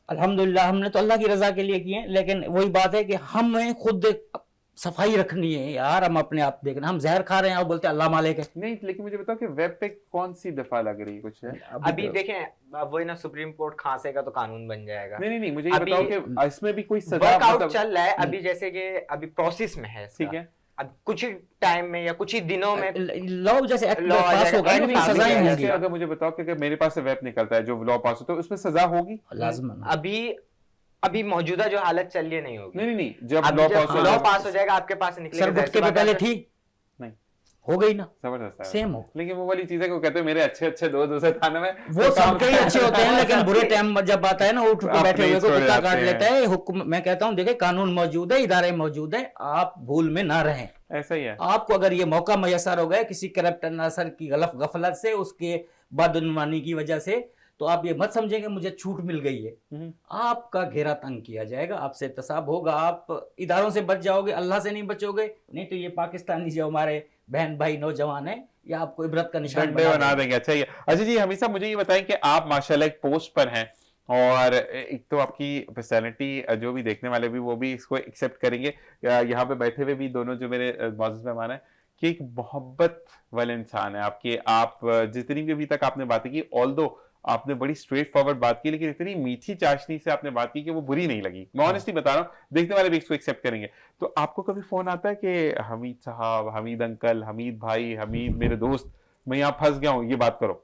الحمدللہ ہم نے تو اللہ کی رضا کے لیے کیے ہیں, لیکن وہی بات ہے کہ ہمیں خود صفائی رکھنی ہے یار. ہم اپنے آپ دیکھنا, ہم زہر کھا رہے ہیں اور بولتے ہیں اللہ مالک ہے. نہیں, لیکن مجھے بتاؤ کہ ویب پہ کون سی دفعہ لگ رہی ہے, کچھ ہے ابھی دیکھیں وہی نا, سپریم کورٹ کھانسے گا تو قانون بن جائے گا. نہیں, مجھے یہ بتاؤ کہ اس میں بھی کوئی سزا ورک آؤٹ چل رہا ہے ابھی, جیسے کہ ابھی پروسیس میں ہے. ٹھیک ہے, اب کچھ ہی ٹائم میں یا کچھ ہی دنوں میں لا جیسے ایکٹ پاس ہوگا نا, پھر سزائیں ہوں گی. اگر مجھے بتاؤ کہ میرے پاس سے ویب نکلتا ہے جو لا پاس ہوتا ہے, اس میں سزا ہوگی لازمن. ابھی موجودہ جو حالت چل رہی ہے نہیں ہوگی. نہیں, جب لا پاس ہو جائے گا آپ کے پاس نکلے سر گٹکے پہ پہلے تھی نہیں, ہو گئی نا, زبردست ہے سیم ہو. لیکن وہ والی چیز ہے کہ وہ کہتے ہیں میرے اچھے دوست ہیں تھانے میں, وہ سب کے ہی اچھے ہوتے ہیں, لیکن برے ٹائم جب آتا ہے نا, اٹھ کے بیٹھے ہوئے کو کتا کاٹ لیتا ہے. حکم میں کہتا ہوں دیکھیں قانون موجود ہے, ادارے موجود ہیں, آپ بھول میں نہ رہیں. ایسا ہی ہے. آپ کو اگر یہ موقع میسر ہو گیا کسی کرپٹ عناصر کی غفلت سے, اس کے بدعنوانی کی وجہ سے, تو آپ یہ مت سمجھیں کہ مجھے چھوٹ مل گئی ہے. آپ کا گھیرا تنگ کیا جائے گا, آپ سے احتساب ہوگا, آپ اداروں سے بچ جاؤ گے, اللہ سے نہیں بچو گے. نہیں تو یہ پاکستانی جو ہمارے بہن بھائی نوجوان ہیں, یہ آپ کو عبرت کا نشان بنا دیں گے. اچھا جی حمید صاحب, مجھے یہ بتائیں کہ آپ ماشاءاللہ ایک پوسٹ پر ہیں, اور ایک تو آپ کی پرسنالٹی جو بھی دیکھنے والے بھی وہ بھی اس کو ایکسیپٹ کریں گے. یہاں پہ بیٹھے ہوئے بھی دونوں جو میرے معزز مہمان ہیں, کہ ایک محبت والے انسان ہے آپ کے. آپ جتنی بھی ابھی تک آپ نے باتیں کی, آلدو آپ نے بڑی اسٹریٹ فارورڈ بات کی, لیکن اتنی میٹھی چاشنی سے آپ نے بات کی کہ وہ بری نہیں لگی. میں آنیسٹلی بتا رہا ہوں, دیکھنے والے بھی اس کو ایکسیپٹ کریں گے. تو آپ کو کبھی فون آتا ہے کہ حمید صاحب, حمید انکل, حمید بھائی, حمید میرے دوست, میں یہاں پھنس گیا ہوں, یہ بات کرو؟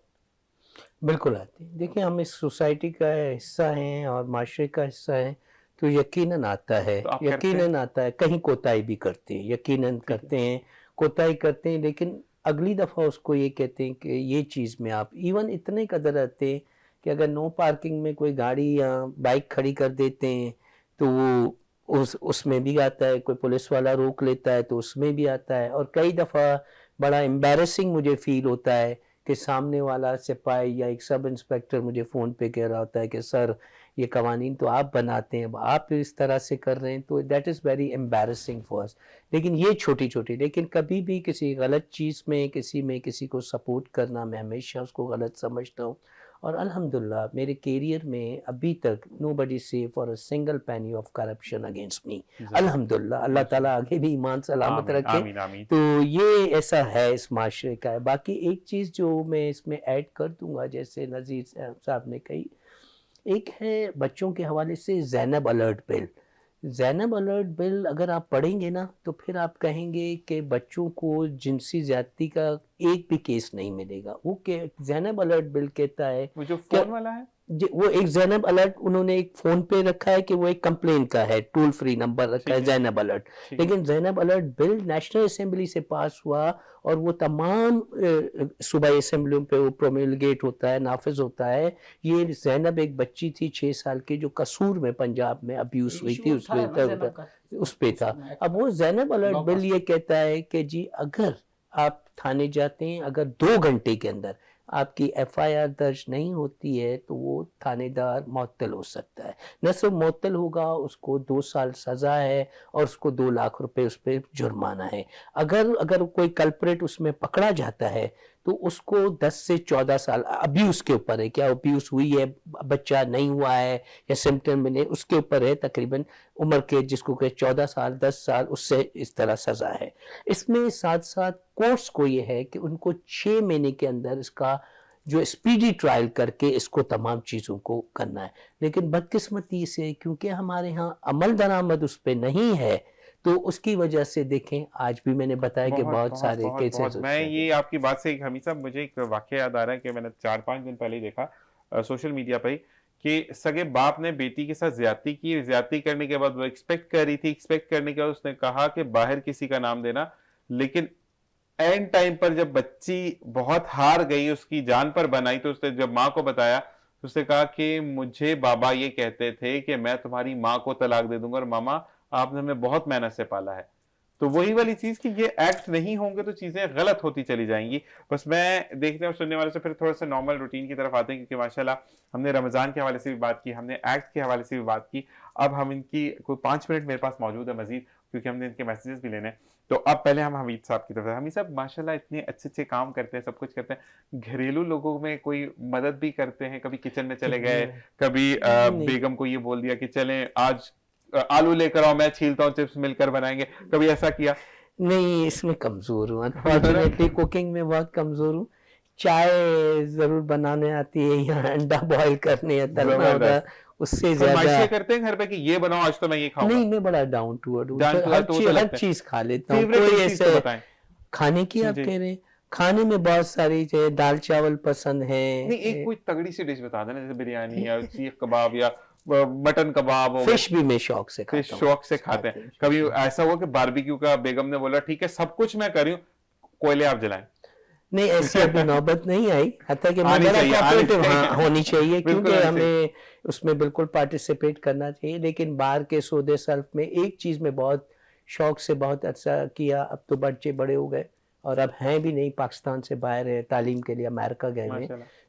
بالکل آتی ہے. دیکھیں ہم اس سوسائٹی کا حصہ ہیں اور معاشرے کا حصہ ہیں, تو یقیناً آتا ہے, یقیناً آتا ہے. کہیں کوتاہی بھی کرتے ہیں, یقیناً کرتے ہیں, کوتاہی کرتے ہیں, لیکن اگلی دفعہ اس کو یہ کہتے ہیں کہ یہ چیز میں آپ ایون اتنے قدر رہتے ہیں کہ اگر نو پارکنگ میں کوئی گاڑی یا بائک کھڑی کر دیتے ہیں تو وہ اس میں بھی آتا ہے, کوئی پولیس والا روک لیتا ہے تو اس میں بھی آتا ہے. اور کئی دفعہ بڑا امبیرسنگ مجھے فیل ہوتا ہے کہ سامنے والا سپاہی یا ایک سب انسپیکٹر مجھے فون پہ کہہ رہا ہوتا ہے کہ سر یہ قوانین تو آپ بناتے ہیں, اب آپ اس طرح سے کر رہے ہیں, تو that is very embarrassing for us. لیکن یہ چھوٹی چھوٹی, لیکن کبھی بھی کسی غلط چیز میں کسی کو سپورٹ کرنا, میں ہمیشہ اس کو غلط سمجھتا ہوں. اور الحمدللہ میرے کیریئر میں ابھی تک nobody safe for a single penny of corruption against me. الحمدللہ, اللہ تعالیٰ آگے بھی ایمان سلامت رکھے. تو یہ ایسا ہے اس معاشرے کا ہے. باقی ایک چیز جو میں اس میں ایڈ کر دوں گا, جیسے نذیر صاحب نے کہی, ایک ہے بچوں کے حوالے سے زینب الرٹ بل. زینب الرٹ بل اگر آپ پڑھیں گے نا تو پھر آپ کہیں گے کہ بچوں کو جنسی زیادتی کا ایک بھی کیس نہیں ملے گا. وہ کہ زینب الرٹ بل کہتا ہے, وہ جو فون والا ہے, وہ ایک زینب الرٹ انہوں نے ایک فون پہ رکھا ہے کہ وہ ایک کمپلین کا ہے, ٹول فری نمبر رکھا ہے زینب الرٹ. لیکن زینب الرٹ بل نیشنل اسمبلی سے پاس ہوا, اور وہ تمام صوبائی اسمبلیوں پہ وہ پرومیلگیٹ ہوتا ہے, نافذ ہوتا ہے. یہ زینب ایک بچی تھی 6 سال کی جو قصور میں پنجاب میں ابیوز ہوئی تھی, اس پہ تھا. اب وہ زینب الرٹ بل یہ کہتا ہے کہ جی اگر آپ تھانے جاتے ہیں, اگر 2 گھنٹے کے اندر آپ کی ایف آئی آر درج نہیں ہوتی ہے تو وہ تھانے دار معطل ہو سکتا ہے. نہ صرف معطل ہوگا, اس کو 2 سال سزا ہے اور اس کو 2 لاکھ روپے اس پہ جرمانہ ہے. اگر کوئی کلپریٹ اس میں پکڑا جاتا ہے تو اس کو 10 سے 14 سال ابیوز کے اوپر ہے, کیا ابیوز ہوئی ہے, بچہ نہیں ہوا ہے یا سمٹم ملے, اس کے اوپر ہے. تقریباً عمر کے جس کو کہ 14 سال 10 سال اس سے اس طرح سزا ہے. اس میں ساتھ ساتھ کورٹس کو یہ ہے کہ ان کو 6 مہینے کے اندر اس کا جو اسپیڈی ٹرائل کر کے اس کو تمام چیزوں کو کرنا ہے. لیکن بدقسمتی سے کیونکہ ہمارے ہاں عمل درآمد اس پہ نہیں ہے, تو اس کی وجہ سے دیکھیں آج بھی میں نے بتایا کہ بہت سارے کیسز. میں یہ آپ کی بات سے حمید صاحب مجھے ایک واقعہ یاد آ رہا ہے کہ میں نے 4-5 دن پہلے ہی دیکھا سوشل میڈیا پہ ہی, کہ سگے باپ نے بیٹی کے ساتھ زیادتی کی, زیادتی کرنے کے بعد وہ ایکسپیکٹ کر رہی تھی, ایکسپیکٹ کرنے کے بعد اس نے کہا کہ باہر کسی کا نام دینا, لیکن اینڈ ٹائم پر جب بچی بہت ہار گئی, اس کی جان پر بنائی, تو اس نے جب ماں کو بتایا تو اس نے کہا کہ مجھے بابا یہ کہتے تھے کہ میں تمہاری ماں کو طلاق دے دوں گا, اور ماما آپ نے ہمیں بہت محنت سے پالا ہے. تو وہی والی چیز کہ یہ ایکٹ نہیں ہوں گے تو چیزیں غلط ہوتی چلی جائیں گی. بس میں دیکھنے اور سننے والے سے پھر تھوڑا سا نارمل روٹین کی طرف آتے ہیں, کیونکہ ماشاءاللہ ہم نے رمضان کے حوالے سے بھی بات کی, ہم نے ایکٹ کے حوالے سے بھی بات کی. اب ہم ان کی کوئی 5 منٹ میرے پاس موجود ہے مزید, کیونکہ ہم نے ان کے میسیجز بھی لینے. تو اب پہلے ہم حمید صاحب کی طرف, حمید صاحب ماشاءاللہ اتنے اچھے اچھے کام کرتے ہیں, سب کچھ کرتے ہیں, گھریلو لوگوں میں کوئی مدد بھی کرتے ہیں, کبھی کچن میں چلے گئے, کبھی بیگم کو یہ بول دیا کہ چلیں آج آلو لے کر آؤ, میں چھیلتا ہوں, چپس مل کر بنائیں گے, کبھی ایسا کیا؟ نہیں, اس میں کمزور ہوں, انفارچونیٹلی کوکنگ میں بہت کمزور ہوں. چائے ضرور بنانے آتی ہے, یا انڈا بوائل کرنے یا تلنا ہوتا ہے, اس سے زیادہ فرمائشیں کرتے ہیں گھر پہ کہ یہ بناؤ آج تو میں یہ کھاؤں گا. نہیں, میں بڑا down to earth Down to earth ہوتا ہر لگتا ہے. چیز کھا لیتا ہوں. Favorite کوئی چیز تو ایسے بتائیں. کھانے کی آپ جی. کہہ رہے ہیں, کھانے میں بہت ساری چیزیں, دال چاول پسند ہے. نہیں, ایک کوئی تگڑی سی ڈش بتا دینا, جیسے بریانی یا سیخ کباب یا مٹن کباب. فش بھی میں شوق سے فش کھاتا ہوں. شوق سے کھاتے ہیں. کبھی ایسا ہوا کہ باربیکیو کا بیگم نے بولا ٹھیک ہے سب کچھ میں کری ہوں, کوئلے آپ جلائیں؟ نہیں, ایسی ابھی نوبت نہیں آئی, حتیٰ کہ آنی چاہیے, ہونی چاہیے, بالکل کیونکہ آنی ہمیں اس میں بالکل پارٹیسپیٹ کرنا چاہیے. لیکن باہر کے سودے سلف میں ایک چیز میں بہت شوق سے بہت عرصہ کیا. اب تو بچے بڑے ہو گئے اور اب ہیں بھی نہیں, پاکستان سے باہر ہے, تعلیم کے لیے امریکہ گئے ہوئے.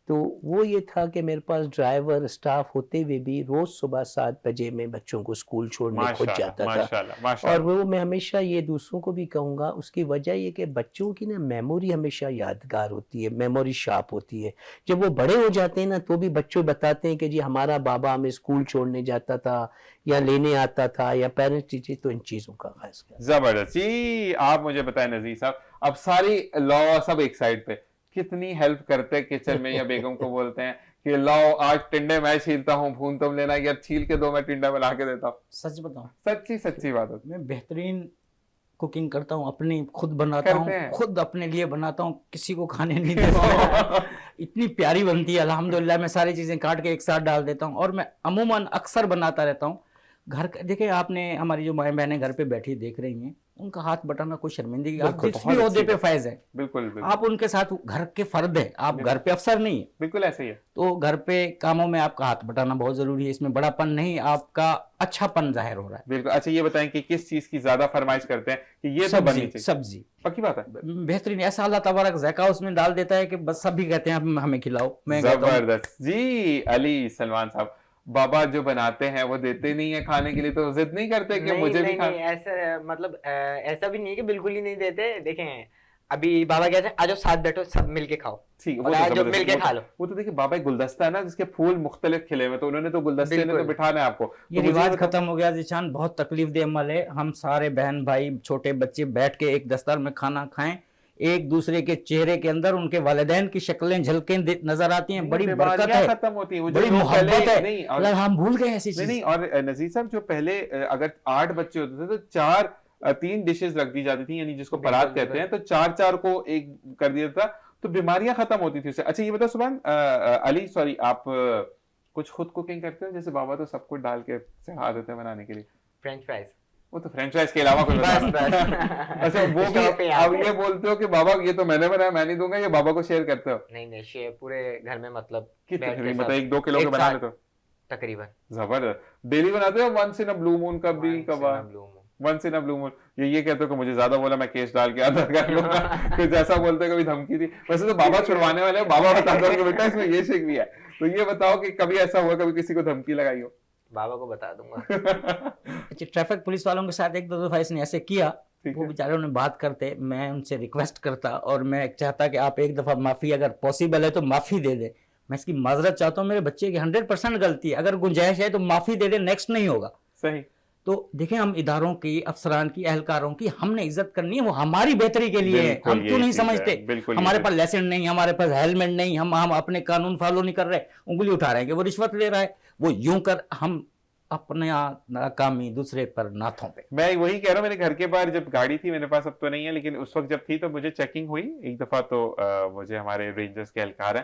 تو وہ یہ تھا کہ میرے پاس ڈرائیور اسٹاف ہوتے ہوئے بھی روز صبح 7 بجے میں بچوں کو اسکول چھوڑنے خود جاتا تھا. اور وہ میں ہمیشہ یہ دوسروں کو بھی کہوں گا, اس کی وجہ یہ کہ بچوں کی نا میموری ہمیشہ یادگار ہوتی ہے, میموری شارپ ہوتی ہے. جب وہ بڑے ہو جاتے ہیں نا تو بھی بچوں بتاتے ہیں کہ جی ہمارا بابا ہمیں اسکول چھوڑنے جاتا تھا یا لینے آتا تھا, یا پیرنٹس ٹیچر. تو ان چیزوں کا خاص کر زبردست. جی آپ مجھے بتائیں نذیر صاحب, اب ساری لا سب ایک سائڈ پہ, کتنی ہیلپ کرتے کچن میں, یا بیگم کو بولتے ہیں کہ لاؤ آج ٹنڈے میں چھیلتا ہوں, بھون تم لینا, یا چھیل کے دو میں ٹنڈا بنا کے دیتا ہوں؟ سچ بتاؤں, سچی بات ہے, میں بہترین کوکنگ کرتا ہوں, اپنی خود بناتا ہوں, خود اپنے لیے بناتا ہوں, کسی کو کھانے نہیں دیتا. اتنی پیاری بنتی ہے الحمدللہ. میں ساری چیزیں کاٹ کے ایک ساتھ ڈال دیتا ہوں, اور میں عموماً اکثر بناتا رہتا ہوں. گھر دیکھیں آپ نے ہماری جو مائیں بہنیں گھر پہ بیٹھی دیکھ رہی ہیں, ان کا ہاتھ بٹانا کوئی شرمندگی, آپ جس بھی عہدے پہ فائز ہیں, بالکل آپ ان کے ساتھ گھر کے فرد ہیں, آپ گھر پہ افسر نہیں ہیں. بالکل ایسے ہی ہے. تو گھر پہ کاموں میں آپ کا ہاتھ بٹانا بہت ضروری ہے. اس میں بڑا پن نہیں, آپ کا اچھا پن ظاہر ہو رہا ہے. بالکل. اچھا یہ بتائیں کہ کس چیز کی زیادہ فرمائش کرتے ہیں کہ یہ تو بننی چاہیے؟ سبزی. پکی بات ہے, بہترین. ایسا اللہ تبارک ذائقہ اس میں ڈال دیتا ہے کہ بس سب بھی کہتے ہیں ہمیں کھلاؤ. میں زبردست. جی علی سلمان صاحب, بابا جو بناتے ہیں وہ دیتے نہیں ہیں کھانے کے لیے, تو ضد نہیں کرتے کہ مجھے بھی کھانا؟ ایسا مطلب ایسا بھی نہیں ہے کہ بالکل ہی نہیں دیتے. دیکھیں ابھی بابا کہتے ہیں آجو ساتھ بیٹھو, سب مل کے کھاؤ, مل کے کھا لو. وہ تو دیکھیں بابا ایک گلدستہ ہے نا جس کے پھول مختلف کھلے ہوئے, تو انہوں نے تو گلدستے نے تو بٹھانا ہے آپ کو. یہ رواج ختم ہو گیا ذیشان, بہت تکلیف دہ عمل ہے. ہم سارے بہن بھائی چھوٹے بچے بیٹھ کے ایک دستار میں کھانا کھائیں, ایک دوسرے کے چہرے کے اندر ان کے والدین کی شکلیں جھلکیں نظر آتی ہیں. بڑی برکت ہے, ختم ہوتی ہے, بڑی محبت ہے. اگر ہم بھول گئے ایسی چیز. نہیں, اور نذیر صاحب جو پہلے اگر 8 بچے ہوتے تھے تو 3 ڈشز رکھ دی جاتی تھی, یعنی جس کو پرات کہتے ہیں, تو 4 کو ایک کر دیا تھا, تو بیماریاں ختم ہوتی تھی اس سے. اچھا یہ بتاؤ سبحان علی, سوری, آپ کچھ خود کوکنگ کرتے ہو؟ جیسے بابا تو سب کچھ ڈال کے سکھا دیتے ہیں بنانے کے لیے. فرینچ فرائز, وہ تو فرینچ فرائز کے علاوہ کوئی اچھا وہ بھی آپ یہ بولتے ہو کہ بابا یہ تو میں نے بنایا میں نہیں دوں گا, یہ بابا کو شیئر کرتے ہو؟ نہیں شیئر پورے گھر میں, مطلب مطلب 1-2 کلو کے بنا لیتے ہو تقریباً. زبردست. ڈیلی بناتے ہو ونس ان بلو مون کا بھی کباب؟ ونس ان بلو مون. یہ کہتے ہو کہ مجھے زیادہ بولا میں کیس ڈال کے ادا کر لوں گا, پھر جیسا بولتے کبھی دھمکی دی. ویسے تو بابا چھڑوانے والے, بابا بتاتا ہوں کہ بیٹا اس میں یہ شک بھی ہے. تو یہ بتاؤ کہ کبھی ایسا ہوا کبھی کسی کو دھمکی لگائی ہو؟ بابا کو بتا دوں گا. اچھا ٹریفک پولیس والوں کے ساتھ 1-2 دفعہ اس نے ایسے کیا, وہ بیچارے انہیں بات کرتے, میں ان سے ریکویسٹ کرتا اور میں چاہتا کہ آپ ایک دفعہ معافی اگر پاسبل ہے تو معافی دے دیں. میں اس کی معذرت چاہتا ہوں, میرے بچے کی 100% غلطی ہے, اگر گنجائش ہے تو معافی دے دیں, نیکسٹ نہیں ہوگا. صحیح. تو دیکھیں ہم اداروں کی, افسران کی, اہلکاروں کی ہم نے عزت کرنی ہے, وہ ہماری بہتری کے لیے ہے. ہم کیوں نہیں سمجھتے ہمارے پاس لیسن نہیں, ہمارے پاس ہیلمٹ نہیں, ہم اپنے قانون فالو نہیں کر رہے, انگلی اٹھا رہے ہیں کہ وہ رشوت لے رہا ہے, وہ یوں کر, ہم اپنے ناکامی دوسرے پر ناتھوں پہ. میں وہی کہہ رہا ہوں, میرے گھر کے باہر جب گاڑی تھی, میرے پاس اب تو نہیں ہے, لیکن اس وقت جب تھی تو مجھے چیکنگ ہوئی ایک دفعہ, تو مجھے ہمارے رینجرز کے اہلکار ہیں,